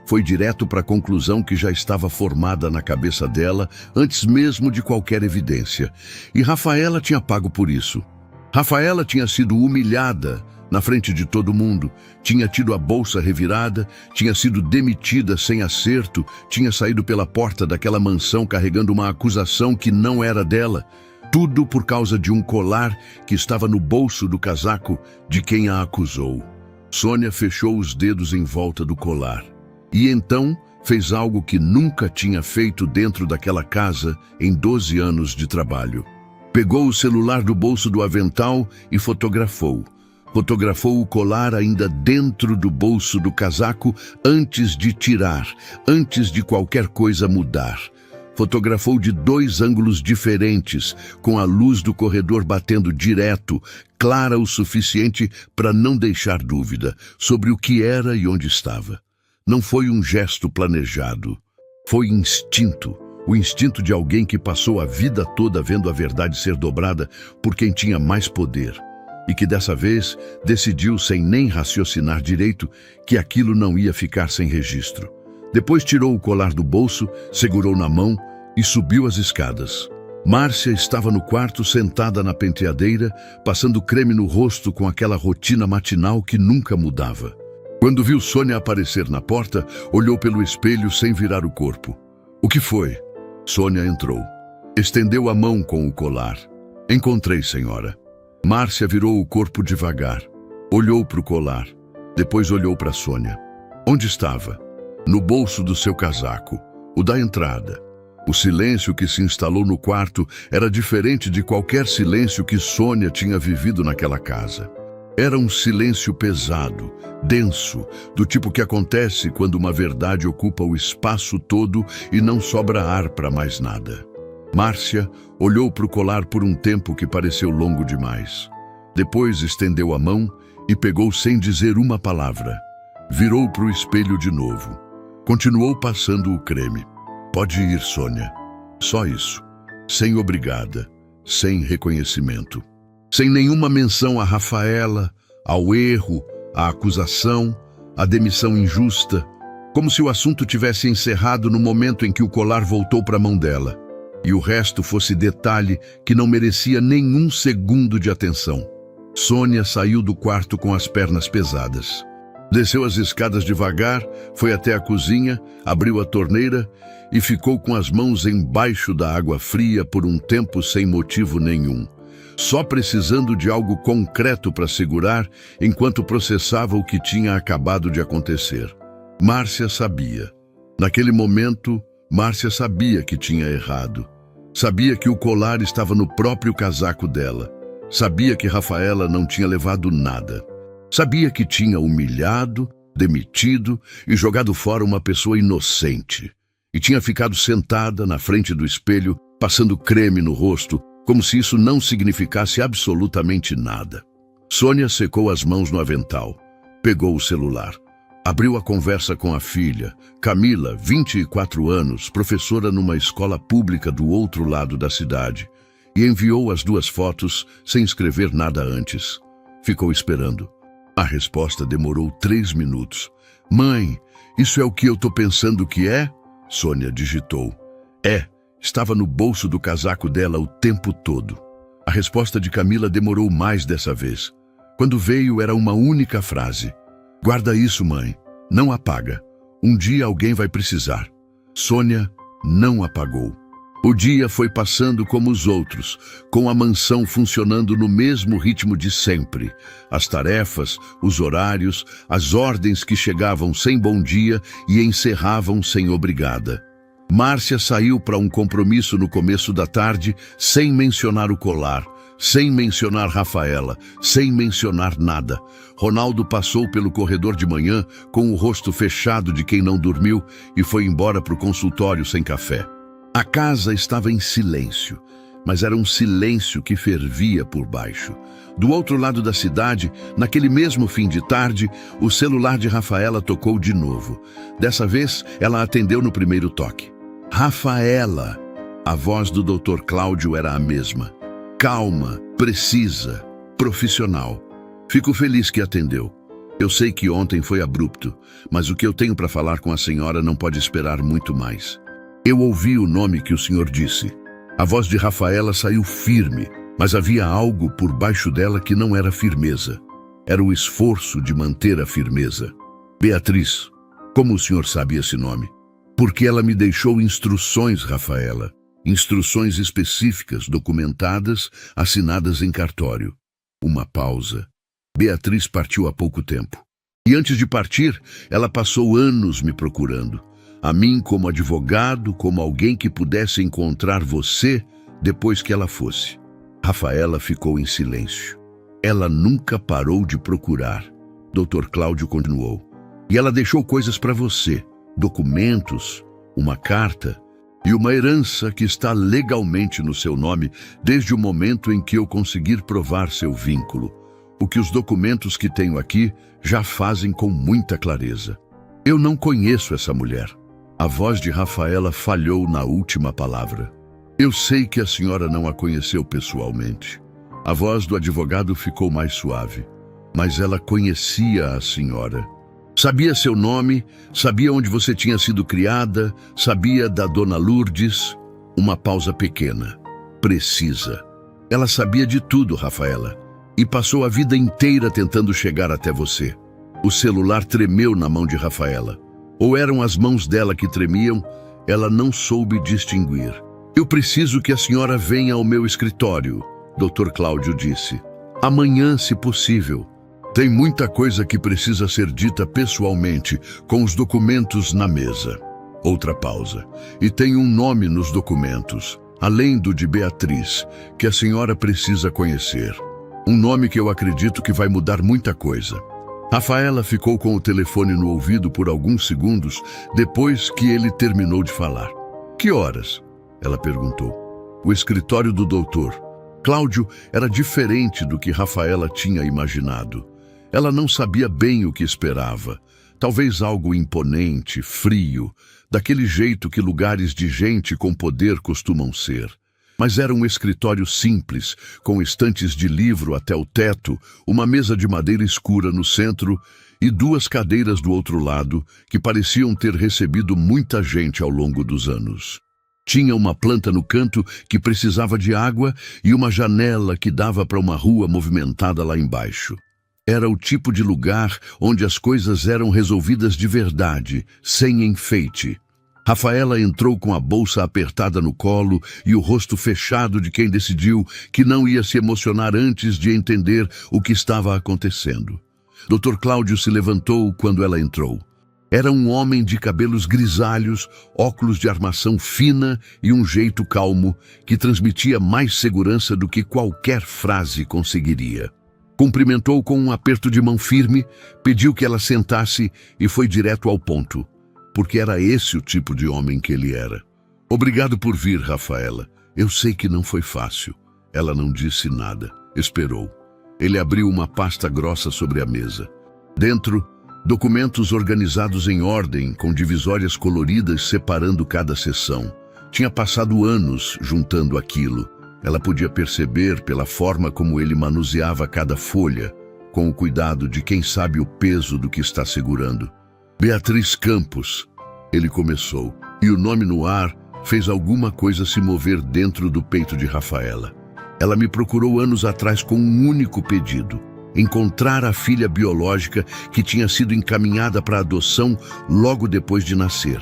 Foi direto para a conclusão que já estava formada na cabeça dela antes mesmo de qualquer evidência. E Rafaela tinha pago por isso. Rafaela tinha sido humilhada na frente de todo mundo, tinha tido a bolsa revirada, tinha sido demitida sem acerto, tinha saído pela porta daquela mansão carregando uma acusação que não era dela, tudo por causa de um colar que estava no bolso do casaco de quem a acusou. Sônia fechou os dedos em volta do colar e então fez algo que nunca tinha feito dentro daquela casa em 12 anos de trabalho. Pegou o celular do bolso do avental e fotografou. Fotografou o colar ainda dentro do bolso do casaco antes de tirar, antes de qualquer coisa mudar. Fotografou de 2 ângulos diferentes, com a luz do corredor batendo direto, clara o suficiente para não deixar dúvida sobre o que era e onde estava. Não foi um gesto planejado. Foi instinto. O instinto de alguém que passou a vida toda vendo a verdade ser dobrada por quem tinha mais poder. E que dessa vez decidiu, sem nem raciocinar direito, que aquilo não ia ficar sem registro. Depois tirou o colar do bolso, segurou na mão e subiu as escadas. Márcia estava no quarto sentada na penteadeira, passando creme no rosto com aquela rotina matinal que nunca mudava. Quando viu Sônia aparecer na porta, olhou pelo espelho sem virar o corpo. O que foi? Sônia entrou. Estendeu a mão com o colar. Encontrei, senhora. Márcia virou o corpo devagar. Olhou para o colar. Depois olhou para Sônia. Onde estava? No bolso do seu casaco, o da entrada. O silêncio que se instalou no quarto era diferente de qualquer silêncio que Sônia tinha vivido naquela casa. Era um silêncio pesado, denso, do tipo que acontece quando uma verdade ocupa o espaço todo e não sobra ar para mais nada. Márcia olhou para o colar por um tempo que pareceu longo demais. Depois estendeu a mão e pegou sem dizer uma palavra. Virou para o espelho de novo. Continuou passando o creme. Pode ir, Sônia. Só isso. Sem obrigada. Sem reconhecimento. Sem nenhuma menção a Rafaela, ao erro, à acusação, à demissão injusta. Como se o assunto tivesse encerrado no momento em que o colar voltou para a mão dela. E o resto fosse detalhe que não merecia nenhum segundo de atenção. Sônia saiu do quarto com as pernas pesadas. Desceu as escadas devagar, foi até a cozinha, abriu a torneira e ficou com as mãos embaixo da água fria por um tempo sem motivo nenhum, só precisando de algo concreto para segurar enquanto processava o que tinha acabado de acontecer. Márcia sabia. Naquele momento, Márcia sabia que tinha errado. Sabia que o colar estava no próprio casaco dela. Sabia que Rafaela não tinha levado nada. Sabia que tinha humilhado, demitido e jogado fora uma pessoa inocente. E tinha ficado sentada na frente do espelho, passando creme no rosto, como se isso não significasse absolutamente nada. Sônia secou as mãos no avental. Pegou o celular. Abriu a conversa com a filha, Camila, 24 anos, professora numa escola pública do outro lado da cidade, e enviou as 2 fotos sem escrever nada antes. Ficou esperando. A resposta demorou 3 minutos. Mãe, isso é o que eu tô pensando que é? Sônia digitou. É, estava no bolso do casaco dela o tempo todo. A resposta de Camila demorou mais dessa vez. Quando veio era uma única frase. Guarda isso, mãe. Não apaga. Um dia alguém vai precisar. Sônia não apagou. O dia foi passando como os outros, com a mansão funcionando no mesmo ritmo de sempre. As tarefas, os horários, as ordens que chegavam sem bom dia e encerravam sem obrigada. Márcia saiu para um compromisso no começo da tarde, sem mencionar o colar, sem mencionar Rafaela, sem mencionar nada. Ronaldo passou pelo corredor de manhã com o rosto fechado de quem não dormiu e foi embora para o consultório sem café. A casa estava em silêncio, mas era um silêncio que fervia por baixo. Do outro lado da cidade, naquele mesmo fim de tarde, o celular de Rafaela tocou de novo. Dessa vez, ela atendeu no primeiro toque. Rafaela! A voz do Dr. Cláudio era a mesma. Calma, precisa, profissional. Fico feliz que atendeu. Eu sei que ontem foi abrupto, mas o que eu tenho para falar com a senhora não pode esperar muito mais. Eu ouvi o nome que o senhor disse. A voz de Rafaela saiu firme, mas havia algo por baixo dela que não era firmeza. Era o esforço de manter a firmeza. Beatriz, como o senhor sabe esse nome? Porque ela me deixou instruções, Rafaela. Instruções específicas, documentadas, assinadas em cartório. Uma pausa. Beatriz partiu há pouco tempo. E antes de partir, ela passou anos me procurando. a mim como advogado, como alguém que pudesse encontrar você depois que ela fosse. Rafaela ficou em silêncio. Ela nunca parou de procurar. Dr. Cláudio continuou. E ela deixou coisas para você, documentos, uma carta e uma herança que está legalmente no seu nome desde o momento em que eu conseguir provar seu vínculo. O que os documentos que tenho aqui já fazem com muita clareza. Eu não conheço essa mulher. A voz de Rafaela falhou na última palavra. Eu sei que a senhora não a conheceu pessoalmente. A voz do advogado ficou mais suave, mas ela conhecia a senhora. Sabia seu nome, sabia onde você tinha sido criada, sabia da Dona Lourdes. Uma pausa pequena, precisa. Ela sabia de tudo, Rafaela, e passou a vida inteira tentando chegar até você. O celular tremeu na mão de Rafaela. Ou eram as mãos dela que tremiam, ela não soube distinguir. Eu preciso que a senhora venha ao meu escritório, Dr. Cláudio disse. Amanhã, se possível. Tem muita coisa que precisa ser dita pessoalmente, com os documentos na mesa. Outra pausa. E tem um nome nos documentos, além do de Beatriz, que a senhora precisa conhecer. Um nome que eu acredito que vai mudar muita coisa. Rafaela ficou com o telefone no ouvido por alguns segundos depois que ele terminou de falar. Que horas? Ela perguntou. O escritório do doutor. Cláudio era diferente do que Rafaela tinha imaginado. Ela não sabia bem o que esperava. Talvez algo imponente, frio, daquele jeito que lugares de gente com poder costumam ser. Mas era um escritório simples, com estantes de livro até o teto, uma mesa de madeira escura no centro e duas cadeiras do outro lado que pareciam ter recebido muita gente ao longo dos anos. Tinha uma planta no canto que precisava de água e uma janela que dava para uma rua movimentada lá embaixo. Era o tipo de lugar onde as coisas eram resolvidas de verdade, sem enfeite. Rafaela entrou com a bolsa apertada no colo e o rosto fechado de quem decidiu que não ia se emocionar antes de entender o que estava acontecendo. Dr. Cláudio se levantou quando ela entrou. Era um homem de cabelos grisalhos, óculos de armação fina e um jeito calmo que transmitia mais segurança do que qualquer frase conseguiria. Cumprimentou com um aperto de mão firme, pediu que ela sentasse e foi direto ao ponto, porque era esse o tipo de homem que ele era. Obrigado por vir, Rafaela. Eu sei que não foi fácil. Ela não disse nada. Esperou. Ele abriu uma pasta grossa sobre a mesa. Dentro, documentos organizados em ordem, com divisórias coloridas separando cada seção. Tinha passado anos juntando aquilo. Ela podia perceber pela forma como ele manuseava cada folha, com o cuidado de quem sabe o peso do que está segurando. Beatriz Campos, ele começou, e o nome no ar fez alguma coisa se mover dentro do peito de Rafaela. Ela me procurou anos atrás com um único pedido: encontrar a filha biológica que tinha sido encaminhada para adoção logo depois de nascer.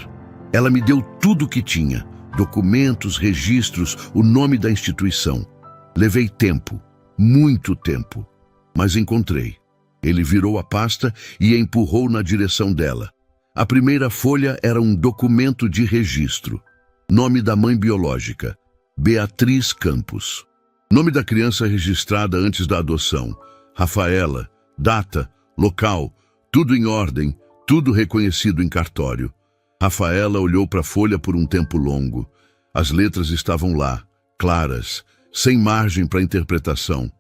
Ela me deu tudo o que tinha: documentos, registros, o nome da instituição. Levei tempo, muito tempo, mas encontrei. Ele virou a pasta e empurrou na direção dela. A primeira folha era um documento de registro. Nome da mãe biológica: Beatriz Campos. Nome da criança registrada antes da adoção: Rafaela. Data, local, tudo em ordem, tudo reconhecido em cartório. Rafaela olhou para a folha por um tempo longo. As letras estavam lá, claras, sem margem para interpretação.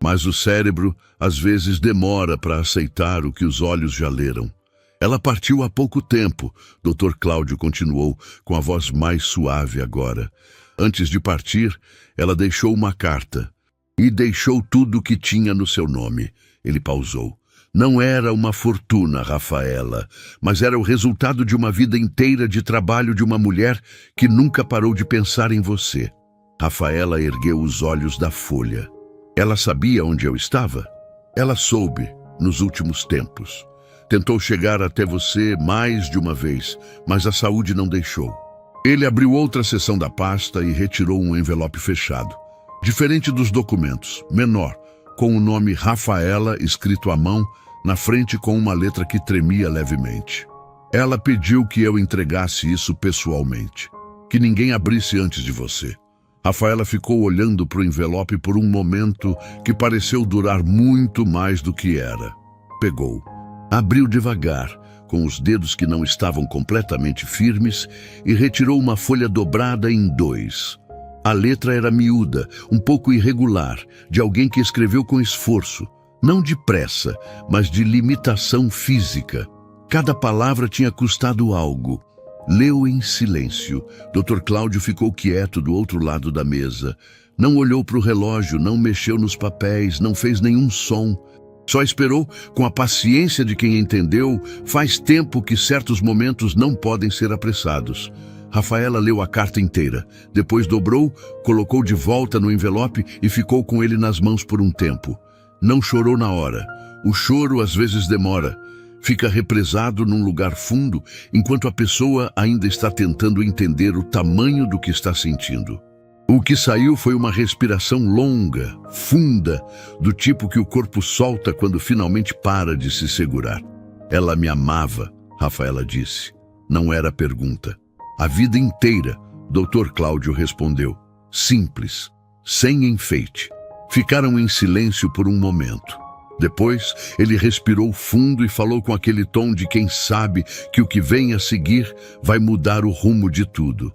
Mas o cérebro, às vezes, demora para aceitar o que os olhos já leram. Ela partiu há pouco tempo, Dr. Cláudio continuou, com a voz mais suave agora. Antes de partir, ela deixou uma carta. E deixou tudo o que tinha no seu nome. Ele pausou. Não era uma fortuna, Rafaela, mas era o resultado de uma vida inteira de trabalho de uma mulher que nunca parou de pensar em você. Rafaela ergueu os olhos da folha. Ela sabia onde eu estava? Ela soube, nos últimos tempos. Tentou chegar até você mais de uma vez, mas a saúde não deixou. Ele abriu outra seção da pasta e retirou um envelope fechado. Diferente dos documentos, menor, com o nome Rafaela escrito à mão, na frente com uma letra que tremia levemente. Ela pediu que eu entregasse isso pessoalmente, que ninguém abrisse antes de você. Rafaela ficou olhando para o envelope por um momento que pareceu durar muito mais do que era. Pegou, abriu devagar, com os dedos que não estavam completamente firmes, e retirou uma folha dobrada em dois. A letra era miúda, um pouco irregular, de alguém que escreveu com esforço, não de pressa, mas de limitação física. Cada palavra tinha custado algo. Leu em silêncio. Dr. Cláudio ficou quieto do outro lado da mesa. Não olhou para o relógio, não mexeu nos papéis, não fez nenhum som. Só esperou com a paciência de quem entendeu. Faz tempo que certos momentos não podem ser apressados. Rafaela leu a carta inteira. Depois dobrou, colocou de volta no envelope e ficou com ele nas mãos por um tempo. Não chorou na hora. O choro às vezes demora. Fica represado num lugar fundo, enquanto a pessoa ainda está tentando entender o tamanho do que está sentindo. O que saiu foi uma respiração longa, funda, do tipo que o corpo solta quando finalmente para de se segurar. Ela me amava, Rafaela disse. Não era pergunta. A vida inteira, Dr. Cláudio respondeu. Simples, sem enfeite. Ficaram em silêncio por um momento. Depois, ele respirou fundo e falou com aquele tom de quem sabe que o que vem a seguir vai mudar o rumo de tudo.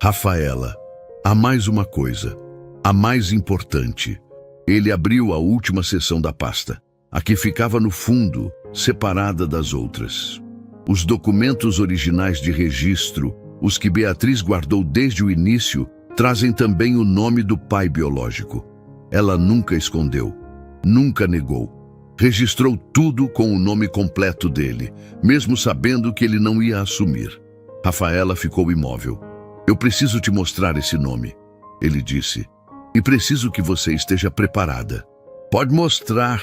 Rafaela, há mais uma coisa, a mais importante. Ele abriu a última seção da pasta, a que ficava no fundo, separada das outras. Os documentos originais de registro, os que Beatriz guardou desde o início, trazem também o nome do pai biológico. Ela nunca escondeu, nunca negou. Registrou tudo com o nome completo dele, mesmo sabendo que ele não ia assumir. Rafaela ficou imóvel. Eu preciso te mostrar esse nome, ele disse. E preciso que você esteja preparada. Pode mostrar.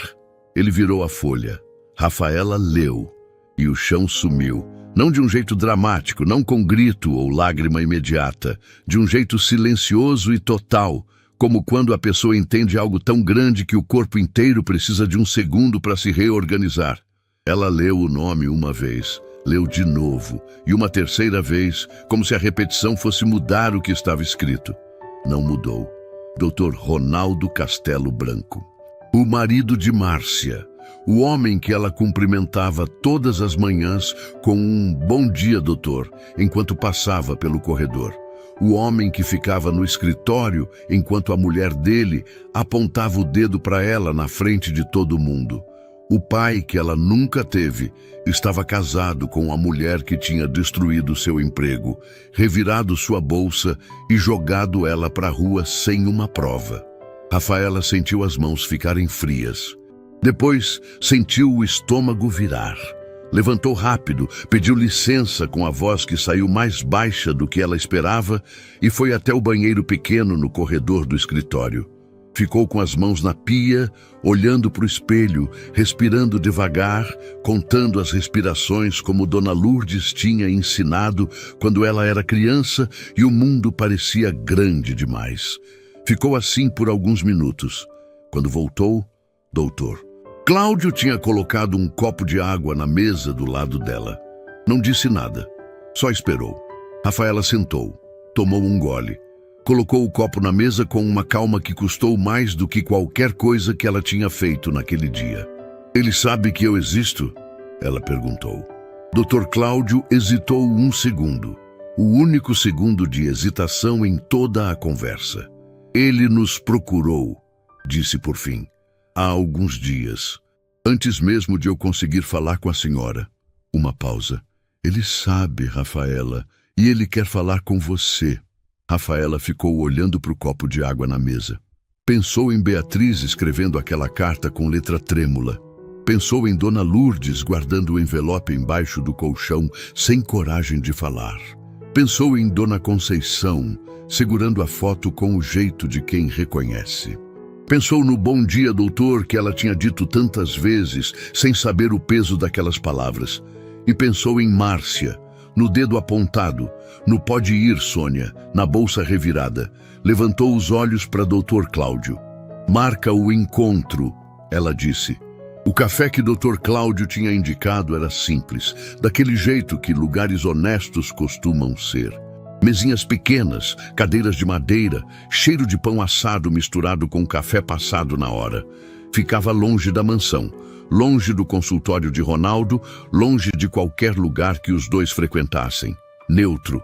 Ele virou a folha. Rafaela leu. E o chão sumiu. Não de um jeito dramático, não com grito ou lágrima imediata. De um jeito silencioso e total. Como quando a pessoa entende algo tão grande que o corpo inteiro precisa de um segundo para se reorganizar. Ela leu o nome uma vez, leu de novo, e uma terceira vez, como se a repetição fosse mudar o que estava escrito. Não mudou. Dr. Ronaldo Castelo Branco. O marido de Márcia. O homem que ela cumprimentava todas as manhãs com um "bom dia, doutor", enquanto passava pelo corredor. O homem que ficava no escritório enquanto a mulher dele apontava o dedo para ela na frente de todo mundo. O pai que ela nunca teve estava casado com a mulher que tinha destruído seu emprego, revirado sua bolsa e jogado ela para a rua sem uma prova. Rafaela sentiu as mãos ficarem frias. Depois sentiu o estômago virar. Levantou rápido, pediu licença com a voz que saiu mais baixa do que ela esperava e foi até o banheiro pequeno no corredor do escritório. Ficou com as mãos na pia, olhando para o espelho, respirando devagar, contando as respirações como Dona Lourdes tinha ensinado quando ela era criança e o mundo parecia grande demais. Ficou assim por alguns minutos. Quando voltou, doutor. Cláudio tinha colocado um copo de água na mesa do lado dela. Não disse nada, só esperou. Rafaela sentou, tomou um gole, colocou o copo na mesa com uma calma que custou mais do que qualquer coisa que ela tinha feito naquele dia. Ele sabe que eu existo? Ela perguntou. Dr. Cláudio hesitou um segundo, o único segundo de hesitação em toda a conversa. Ele nos procurou, disse por fim. Há alguns dias, antes mesmo de eu conseguir falar com a senhora. Uma pausa. Ele sabe, Rafaela, e ele quer falar com você. Rafaela ficou olhando para o copo de água na mesa. Pensou em Beatriz escrevendo aquela carta com letra trêmula. Pensou em Dona Lourdes guardando o envelope embaixo do colchão, sem coragem de falar. Pensou em Dona Conceição, segurando a foto com o jeito de quem reconhece. Pensou no "bom dia, doutor", que ela tinha dito tantas vezes, sem saber o peso daquelas palavras. E pensou em Márcia, no dedo apontado, no "pode ir, Sônia", na bolsa revirada. Levantou os olhos para Dr. Cláudio. Marca o encontro, ela disse. O café que Dr. Cláudio tinha indicado era simples, daquele jeito que lugares honestos costumam ser. Mesinhas pequenas, cadeiras de madeira, cheiro de pão assado misturado com café passado na hora. Ficava longe da mansão, longe do consultório de Ronaldo, longe de qualquer lugar que os dois frequentassem. Neutro,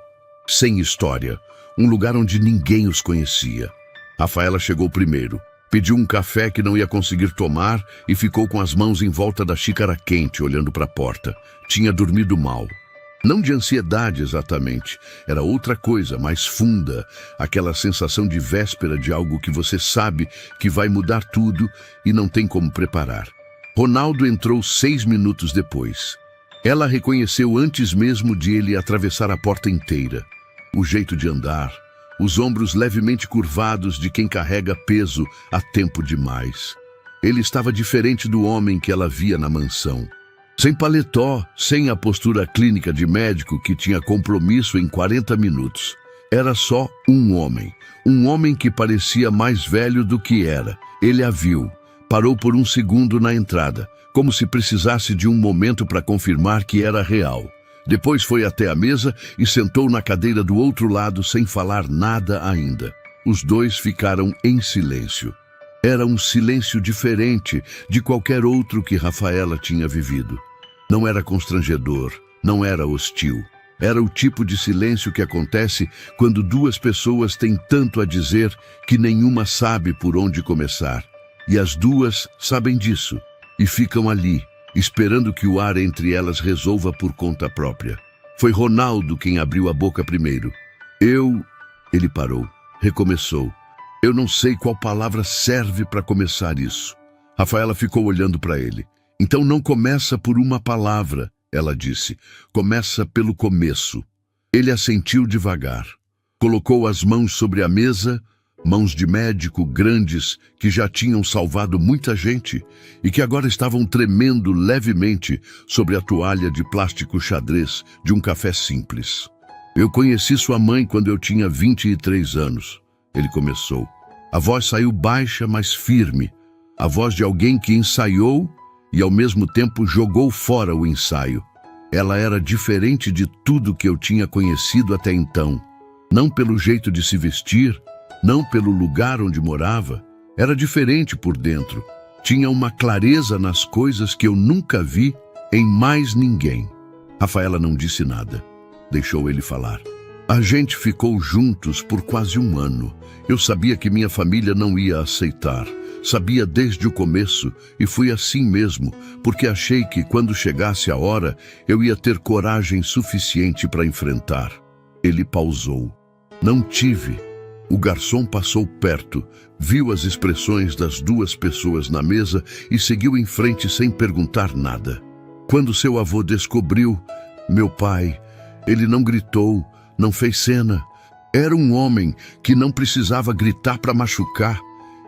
sem história, um lugar onde ninguém os conhecia. Rafaela chegou primeiro. Pediu um café que não ia conseguir tomar e ficou com as mãos em volta da xícara quente, olhando para a porta. Tinha dormido mal. Não de ansiedade exatamente, era outra coisa, mais funda, aquela sensação de véspera de algo que você sabe que vai mudar tudo e não tem como preparar. Ronaldo entrou 6 minutos depois. Ela reconheceu antes mesmo de ele atravessar a porta inteira. O jeito de andar, os ombros levemente curvados de quem carrega peso há tempo demais. Ele estava diferente do homem que ela via na mansão. Sem paletó, sem a postura clínica de médico que tinha compromisso em 40 minutos. Era só um homem que parecia mais velho do que era. Ele a viu, parou por um segundo na entrada, como se precisasse de um momento para confirmar que era real. Depois foi até a mesa e sentou na cadeira do outro lado sem falar nada ainda. Os dois ficaram em silêncio. Era um silêncio diferente de qualquer outro que Rafaela tinha vivido. Não era constrangedor, não era hostil. Era o tipo de silêncio que acontece quando duas pessoas têm tanto a dizer que nenhuma sabe por onde começar. E as duas sabem disso e ficam ali, esperando que o ar entre elas resolva por conta própria. Foi Ronaldo quem abriu a boca primeiro. Ele parou, recomeçou. Eu não sei qual palavra serve para começar isso. Rafaela ficou olhando para ele. Então não começa por uma palavra, ela disse. Começa pelo começo. Ele assentiu devagar. Colocou as mãos sobre a mesa, mãos de médico grandes que já tinham salvado muita gente e que agora estavam tremendo levemente sobre a toalha de plástico xadrez de um café simples. Eu conheci sua mãe quando eu tinha 23 anos, ele começou. A voz saiu baixa, mas firme. A voz de alguém que ensaiou e ao mesmo tempo jogou fora o ensaio. Ela era diferente de tudo que eu tinha conhecido até então. Não pelo jeito de se vestir, não pelo lugar onde morava, era diferente por dentro. Tinha uma clareza nas coisas que eu nunca vi em mais ninguém. Rafaela não disse nada. Deixou ele falar. A gente ficou juntos por quase um ano. Eu sabia que minha família não ia aceitar. Sabia desde o começo e fui assim mesmo, porque achei que quando chegasse a hora, eu ia ter coragem suficiente para enfrentar. Ele pausou. Não tive. O garçom passou perto, viu as expressões das duas pessoas na mesa e seguiu em frente sem perguntar nada. Quando seu avô descobriu, meu pai, ele não gritou, não fez cena. Era um homem que não precisava gritar para machucar.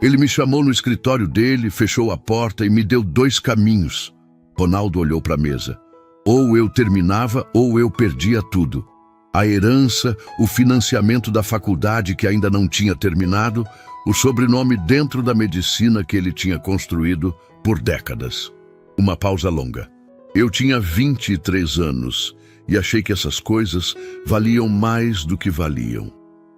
Ele me chamou no escritório dele, fechou a porta e me deu 2 caminhos. Ronaldo olhou para a mesa. Ou eu terminava ou eu perdia tudo. A herança, o financiamento da faculdade que ainda não tinha terminado, o sobrenome dentro da medicina que ele tinha construído por décadas. Uma pausa longa. Eu tinha 23 anos e achei que essas coisas valiam mais do que valiam.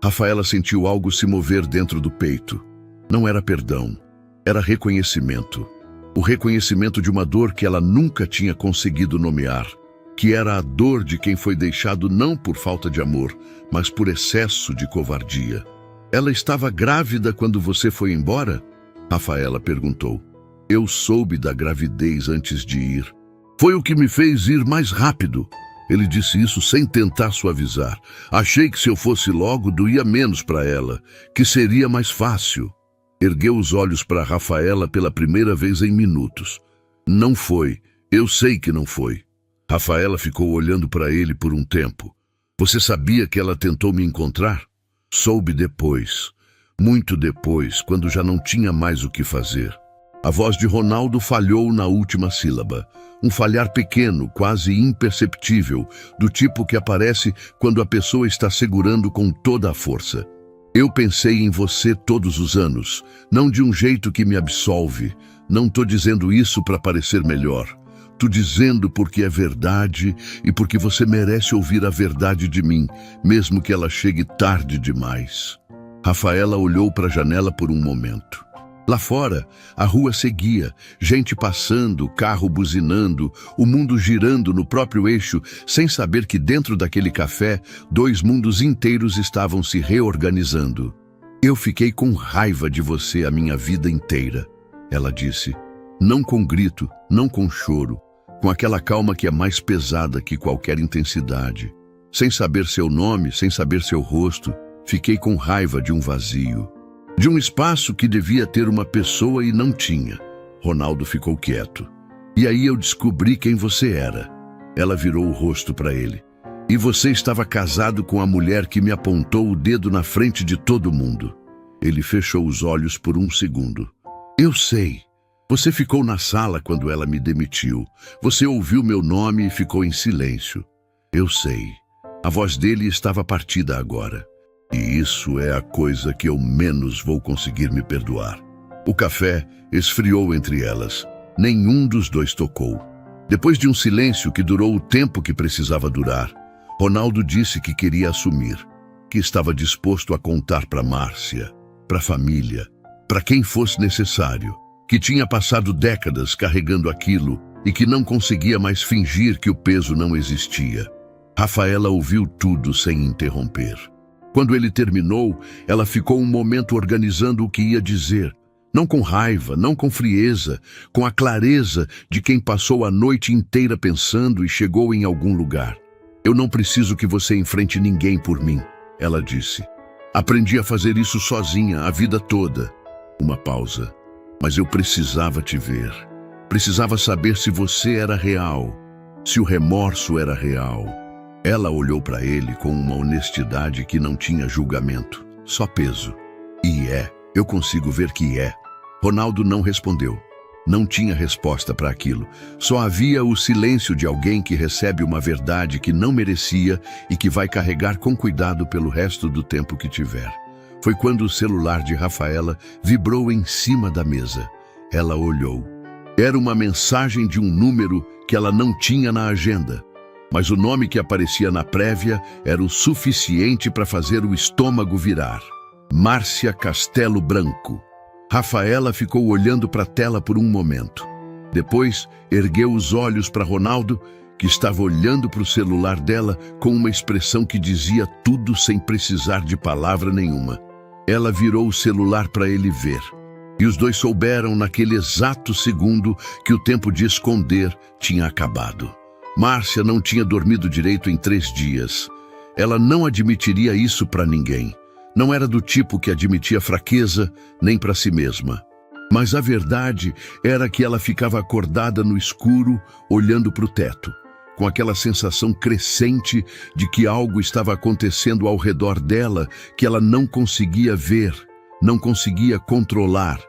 Rafaela sentiu algo se mover dentro do peito. Não era perdão, era reconhecimento. O reconhecimento de uma dor que ela nunca tinha conseguido nomear. Que era a dor de quem foi deixado não por falta de amor, mas por excesso de covardia. Ela estava grávida quando você foi embora? Rafaela perguntou. Eu soube da gravidez antes de ir. Foi o que me fez ir mais rápido. Ele disse isso sem tentar suavizar. Achei que se eu fosse logo, doía menos para ela, que seria mais fácil. Ergueu os olhos para Rafaela pela primeira vez em minutos. Não foi. Eu sei que não foi. Rafaela ficou olhando para ele por um tempo. Você sabia que ela tentou me encontrar? Soube depois. Muito depois, quando já não tinha mais o que fazer. A voz de Ronaldo falhou na última sílaba. Um falhar pequeno, quase imperceptível, do tipo que aparece quando a pessoa está segurando com toda a força. Eu pensei em você todos os anos, não de um jeito que me absolve, Não tô dizendo isso para parecer melhor. Tô dizendo porque é verdade e porque você merece ouvir a verdade de mim, mesmo que ela chegue tarde demais. Rafaela olhou para a janela por um momento. Lá fora, a rua seguia, gente passando, carro buzinando, o mundo girando no próprio eixo, sem saber que dentro daquele café, dois mundos inteiros estavam se reorganizando. Eu fiquei com raiva de você a minha vida inteira, ela disse. Não com grito, não com choro, com aquela calma que é mais pesada que qualquer intensidade. Sem saber seu nome, sem saber seu rosto, fiquei com raiva de um vazio. De um espaço que devia ter uma pessoa e não tinha. Ronaldo ficou quieto. E aí eu descobri quem você era. Ela virou o rosto para ele. E você estava casado com a mulher que me apontou o dedo na frente de todo mundo. Ele fechou os olhos por um segundo. Eu sei. Você ficou na sala quando ela me demitiu. Você ouviu meu nome e ficou em silêncio. Eu sei. A voz dele estava partida agora. E isso é a coisa que eu menos vou conseguir me perdoar. O café esfriou entre elas. Nenhum dos dois tocou. Depois de um silêncio que durou o tempo que precisava durar, Ronaldo disse que queria assumir, que estava disposto a contar para Márcia, para a família, para quem fosse necessário, que tinha passado décadas carregando aquilo e que não conseguia mais fingir que o peso não existia. Rafaela ouviu tudo sem interromper. Quando ele terminou, ela ficou um momento organizando o que ia dizer. Não com raiva, não com frieza, com a clareza de quem passou a noite inteira pensando e chegou em algum lugar. Eu não preciso que você enfrente ninguém por mim, ela disse. Aprendi a fazer isso sozinha a vida toda. Uma pausa. Mas eu precisava te ver. Precisava saber se você era real, se o remorso era real. Ela olhou para ele com uma honestidade que não tinha julgamento, só peso. E eu consigo ver que é. Ronaldo não respondeu. Não tinha resposta para aquilo. Só havia o silêncio de alguém que recebe uma verdade que não merecia e que vai carregar com cuidado pelo resto do tempo que tiver. Foi quando o celular de Rafaela vibrou em cima da mesa. Ela olhou. Era uma mensagem de um número que ela não tinha na agenda. Mas o nome que aparecia na prévia era o suficiente para fazer o estômago virar. Márcia Castelo Branco. Rafaela ficou olhando para a tela por um momento. Depois, ergueu os olhos para Ronaldo, que estava olhando para o celular dela com uma expressão que dizia tudo sem precisar de palavra nenhuma. Ela virou o celular para ele ver. E os dois souberam naquele exato segundo que o tempo de esconder tinha acabado. Márcia não tinha dormido direito em 3 dias. Ela não admitiria isso para ninguém. Não era do tipo que admitia fraqueza nem para si mesma. Mas a verdade era que ela ficava acordada no escuro, olhando para o teto, com aquela sensação crescente de que algo estava acontecendo ao redor dela que ela não conseguia ver, não conseguia controlar,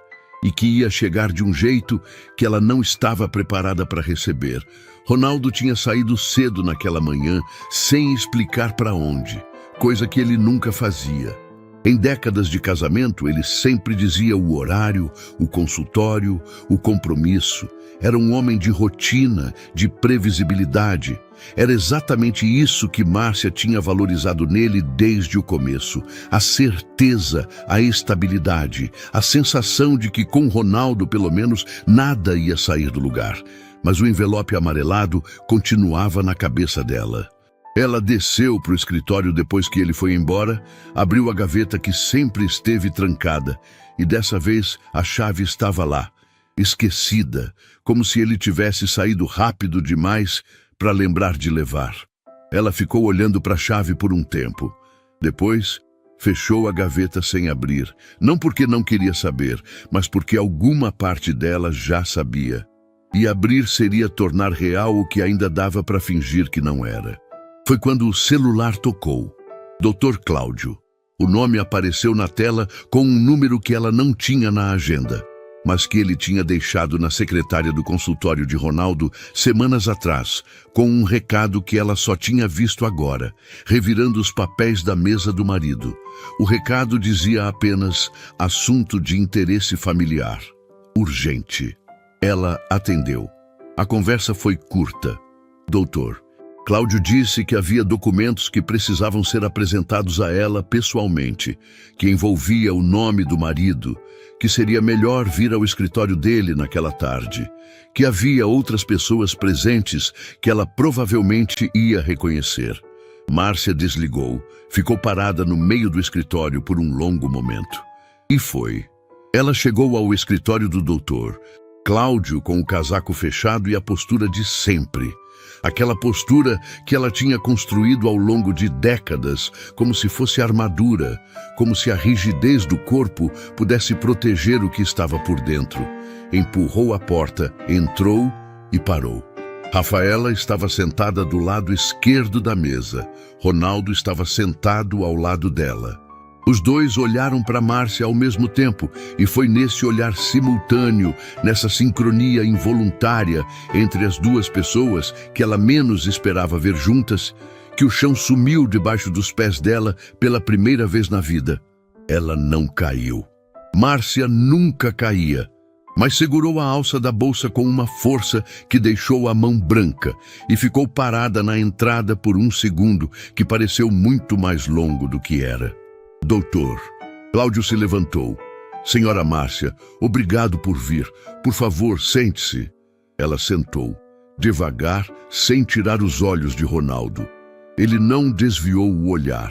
e que ia chegar de um jeito que ela não estava preparada para receber. Ronaldo tinha saído cedo naquela manhã, sem explicar para onde, coisa que ele nunca fazia. Em décadas de casamento, ele sempre dizia o horário, o consultório, o compromisso. Era um homem de rotina, de previsibilidade. Era exatamente isso que Márcia tinha valorizado nele desde o começo. A certeza, a estabilidade, a sensação de que com Ronaldo, pelo menos, nada ia sair do lugar. Mas o envelope amarelado continuava na cabeça dela. Ela desceu para o escritório depois que ele foi embora, abriu a gaveta que sempre esteve trancada, e dessa vez a chave estava lá, esquecida, como se ele tivesse saído rápido demais para lembrar de levar. Ela ficou olhando para a chave por um tempo. Depois, fechou a gaveta sem abrir, não porque não queria saber, mas porque alguma parte dela já sabia. E abrir seria tornar real o que ainda dava para fingir que não era. Foi quando o celular tocou. Dr. Cláudio. O nome apareceu na tela com um número que ela não tinha na agenda, mas que ele tinha deixado na secretária do consultório de Ronaldo semanas atrás, com um recado que ela só tinha visto agora, revirando os papéis da mesa do marido. O recado dizia apenas: assunto de interesse familiar. Urgente. Ela atendeu. A conversa foi curta. Doutor, Cláudio disse que havia documentos que precisavam ser apresentados a ela pessoalmente, que envolvia o nome do marido, que seria melhor vir ao escritório dele naquela tarde, que havia outras pessoas presentes que ela provavelmente ia reconhecer. Márcia desligou, ficou parada no meio do escritório por um longo momento. E foi. Ela chegou ao escritório do doutor, Cláudio com o casaco fechado e a postura de sempre. Aquela postura que ela tinha construído ao longo de décadas, como se fosse armadura, como se a rigidez do corpo pudesse proteger o que estava por dentro. Empurrou a porta, entrou e parou. Rafaela estava sentada do lado esquerdo da mesa. Ronaldo estava sentado ao lado dela. Os dois olharam para Márcia ao mesmo tempo, e foi nesse olhar simultâneo, nessa sincronia involuntária entre as duas pessoas que ela menos esperava ver juntas, que o chão sumiu debaixo dos pés dela pela primeira vez na vida. Ela não caiu. Márcia nunca caía, mas segurou a alça da bolsa com uma força que deixou a mão branca e ficou parada na entrada por um segundo que pareceu muito mais longo do que era. Doutor, Cláudio se levantou. Senhora Márcia, obrigado por vir. Por favor, sente-se. Ela sentou, devagar, sem tirar os olhos de Ronaldo. Ele não desviou o olhar,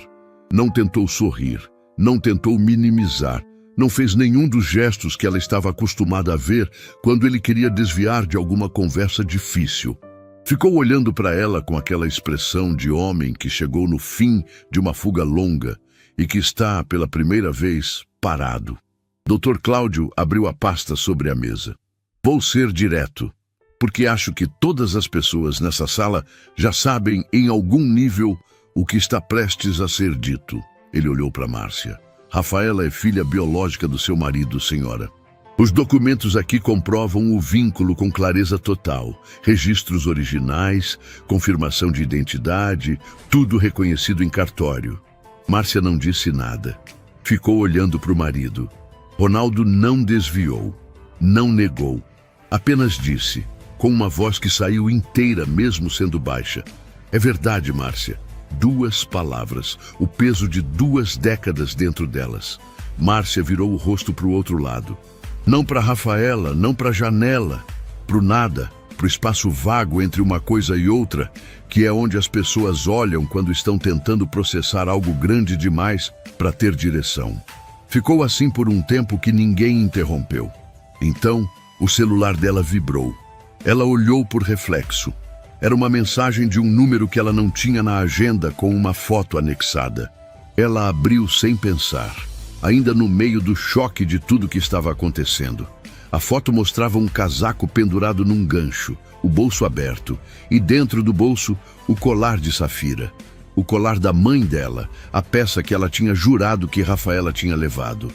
não tentou sorrir, não tentou minimizar, não fez nenhum dos gestos que ela estava acostumada a ver quando ele queria desviar de alguma conversa difícil. Ficou olhando para ela com aquela expressão de homem que chegou no fim de uma fuga longa e que está, pela primeira vez, parado. Dr. Cláudio abriu a pasta sobre a mesa. Vou ser direto, porque acho que todas as pessoas nessa sala já sabem, em algum nível, o que está prestes a ser dito. Ele olhou para Márcia. Rafaela é filha biológica do seu marido, senhora. Os documentos aqui comprovam o vínculo com clareza total. Registros originais, confirmação de identidade, tudo reconhecido em cartório. Márcia não disse nada. Ficou olhando para o marido. Ronaldo não desviou, não negou. Apenas disse, com uma voz que saiu inteira mesmo sendo baixa. É verdade, Márcia. 2 palavras, o peso de 2 décadas dentro delas. Márcia virou o rosto para o outro lado. Não para Rafaela, não para a janela, para o nada, para o espaço vago entre uma coisa e outra, que é onde as pessoas olham quando estão tentando processar algo grande demais para ter direção. Ficou assim por um tempo que ninguém interrompeu. Então, o celular dela vibrou. Ela olhou por reflexo. Era uma mensagem de um número que ela não tinha na agenda com uma foto anexada. Ela abriu sem pensar, ainda no meio do choque de tudo que estava acontecendo. A foto mostrava um casaco pendurado num gancho, o bolso aberto, e dentro do bolso, o colar de safira. O colar da mãe dela, a peça que ela tinha jurado que Rafaela tinha levado,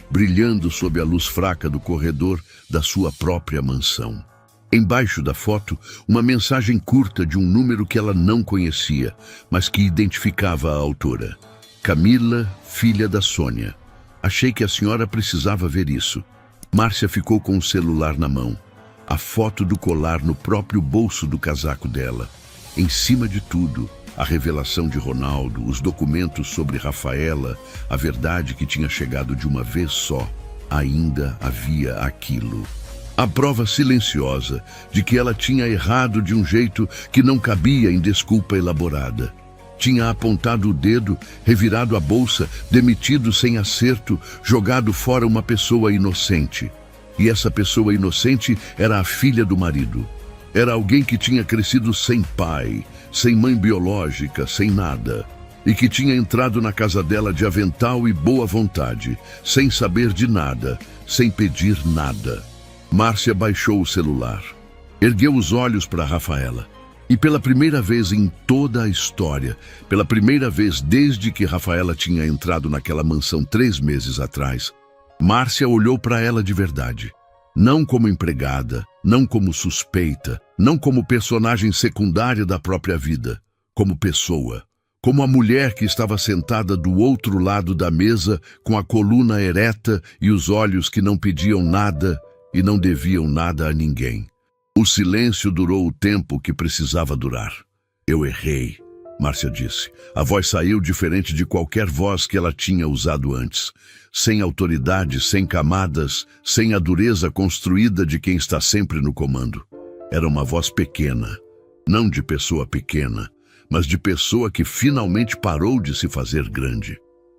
brilhando sob a luz fraca do corredor da sua própria mansão. Embaixo da foto, uma mensagem curta de um número que ela não conhecia, mas que identificava a autora. Camila, filha da Sônia. Achei que a senhora precisava ver isso. Márcia ficou com o celular na mão. A foto do colar no próprio bolso do casaco dela. Em cima de tudo, a revelação de Ronaldo, os documentos sobre Rafaela, a verdade que tinha chegado de uma vez só. Ainda havia aquilo. A prova silenciosa de que ela tinha errado de um jeito que não cabia em desculpa elaborada. Tinha apontado o dedo, revirado a bolsa, demitido sem acerto, jogado fora uma pessoa inocente. E essa pessoa inocente era a filha do marido. Era alguém que tinha crescido sem pai, sem mãe biológica, sem nada. E que tinha entrado na casa dela de avental e boa vontade, sem saber de nada, sem pedir nada. Márcia baixou o celular, ergueu os olhos para Rafaela. E pela primeira vez em toda a história, pela primeira vez desde que Rafaela tinha entrado naquela mansão 3 meses atrás, Márcia olhou para ela de verdade. Não como empregada, não como suspeita, não como personagem secundária da própria vida, como pessoa. Como a mulher que estava sentada do outro lado da mesa, com a coluna ereta e os olhos que não pediam nada, e não deviam nada a ninguém. O silêncio durou o tempo que precisava durar. Eu errei, Márcia disse. A voz saiu diferente de qualquer voz que ela tinha usado antes. Sem autoridade, sem camadas, sem a dureza construída de quem está sempre no comando. Era uma voz pequena, não de pessoa pequena, mas de pessoa que finalmente parou de se fazer grande.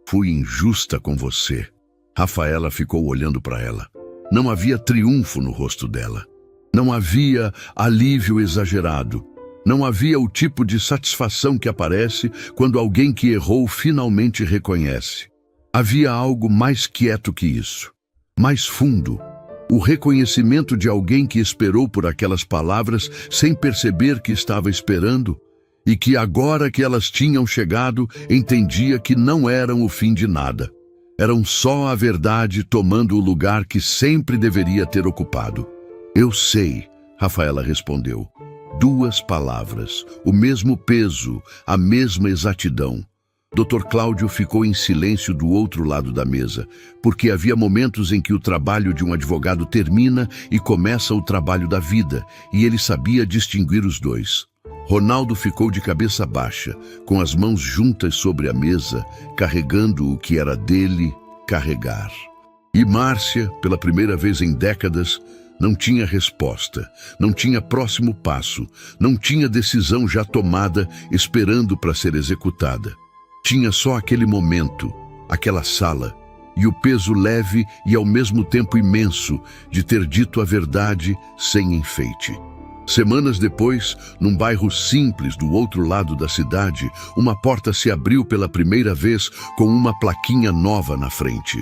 Fui injusta com você. Rafaela ficou olhando para ela. Não havia triunfo no rosto dela. Não havia alívio exagerado. Não havia o tipo de satisfação que aparece quando alguém que errou finalmente reconhece. Havia algo mais quieto que isso, mais fundo. O reconhecimento de alguém que esperou por aquelas palavras sem perceber que estava esperando e que agora que elas tinham chegado, entendia que não eram o fim de nada. Eram só a verdade tomando o lugar que sempre deveria ter ocupado. Eu sei, Rafaela respondeu. 2 palavras, o mesmo peso, a mesma exatidão. Dr. Cláudio ficou em silêncio do outro lado da mesa, porque havia momentos em que o trabalho de um advogado termina e começa o trabalho da vida, e ele sabia distinguir os dois. Ronaldo ficou de cabeça baixa, com as mãos juntas sobre a mesa, carregando o que era dele carregar. E Márcia, pela primeira vez em décadas, não tinha resposta, não tinha próximo passo, não tinha decisão já tomada esperando para ser executada. Tinha só aquele momento, aquela sala, e o peso leve e ao mesmo tempo imenso de ter dito a verdade sem enfeite. Semanas depois, num bairro simples do outro lado da cidade, uma porta se abriu pela primeira vez com uma plaquinha nova na frente.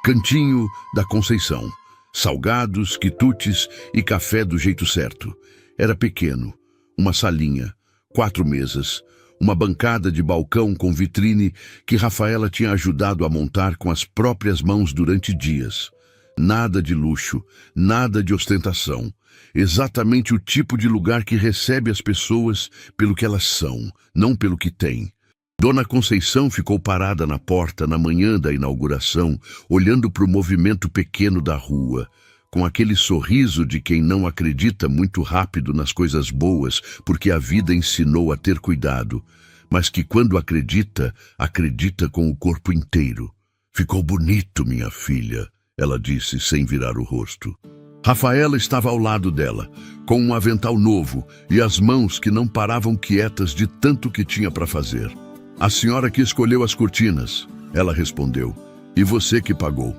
Cantinho da Conceição. Salgados, quitutes e café do jeito certo. Era pequeno, uma salinha, 4 mesas, uma bancada de balcão com vitrine que Rafaela tinha ajudado a montar com as próprias mãos durante dias. Nada de luxo, nada de ostentação. Exatamente o tipo de lugar que recebe as pessoas pelo que elas são, não pelo que têm. Dona Conceição ficou parada na porta na manhã da inauguração, olhando para o movimento pequeno da rua, com aquele sorriso de quem não acredita muito rápido nas coisas boas, porque a vida ensinou a ter cuidado, mas que quando acredita, acredita com o corpo inteiro. Ficou bonito, minha filha, ela disse sem virar o rosto. Rafaela estava ao lado dela, com um avental novo e as mãos que não paravam quietas de tanto que tinha para fazer. A senhora que escolheu as cortinas, ela respondeu. E você que pagou.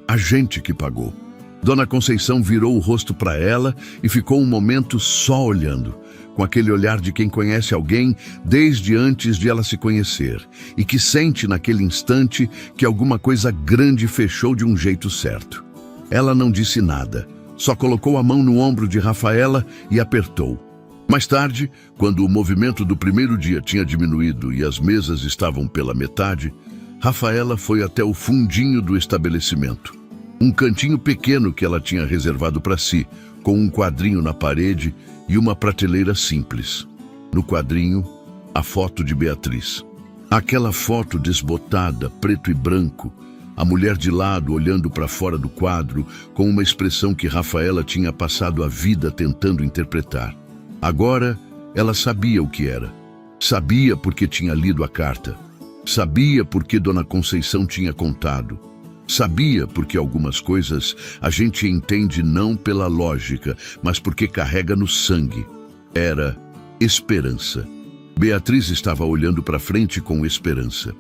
A gente que pagou. Dona Conceição virou o rosto para ela e ficou um momento só olhando, com aquele olhar de quem conhece alguém desde antes de ela se conhecer e que sente naquele instante que alguma coisa grande fechou de um jeito certo. Ela não disse nada, só colocou a mão no ombro de Rafaela e apertou. Mais tarde, quando o movimento do primeiro dia tinha diminuído e as mesas estavam pela metade, Rafaela foi até o fundinho do estabelecimento. Um cantinho pequeno que ela tinha reservado para si, com um quadrinho na parede e uma prateleira simples. No quadrinho, a foto de Beatriz. Aquela foto desbotada, preto e branco, a mulher de lado olhando para fora do quadro com uma expressão que Rafaela tinha passado a vida tentando interpretar. Agora, ela sabia o que era. Sabia porque tinha lido a carta. Sabia porque Dona Conceição tinha contado. Sabia porque algumas coisas a gente entende não pela lógica, mas porque carrega no sangue. Era esperança. Beatriz estava olhando para frente com esperança.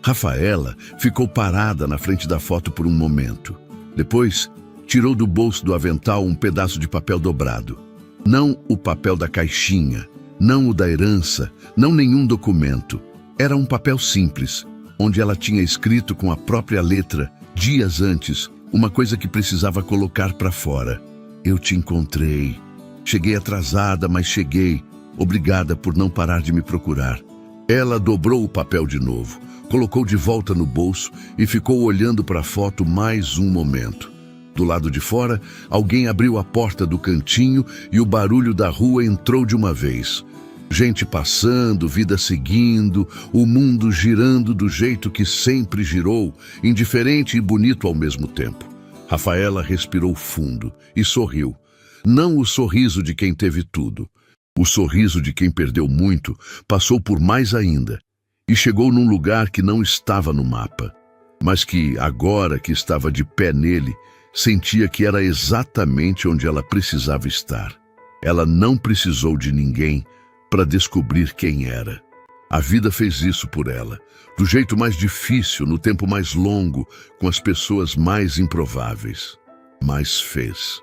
Rafaela ficou parada na frente da foto por um momento. Depois, tirou do bolso do avental um pedaço de papel dobrado. Não o papel da caixinha, não o da herança, não nenhum documento. Era um papel simples, onde ela tinha escrito com a própria letra, dias antes, uma coisa que precisava colocar para fora. Eu te encontrei. Cheguei atrasada, mas cheguei. Obrigada por não parar de me procurar. Ela dobrou o papel de novo, colocou de volta no bolso e ficou olhando para a foto mais um momento. Do lado de fora, alguém abriu a porta do cantinho e o barulho da rua entrou de uma vez. Gente passando, vida seguindo, o mundo girando do jeito que sempre girou, indiferente e bonito ao mesmo tempo. Rafaela respirou fundo e sorriu. Não o sorriso de quem teve tudo. O sorriso de quem perdeu muito passou por mais ainda e chegou num lugar que não estava no mapa, mas que, agora que estava de pé nele, sentia que era exatamente onde ela precisava estar. Ela não precisou de ninguém para descobrir quem era. A vida fez isso por ela, do jeito mais difícil, no tempo mais longo, com as pessoas mais improváveis. Mas fez.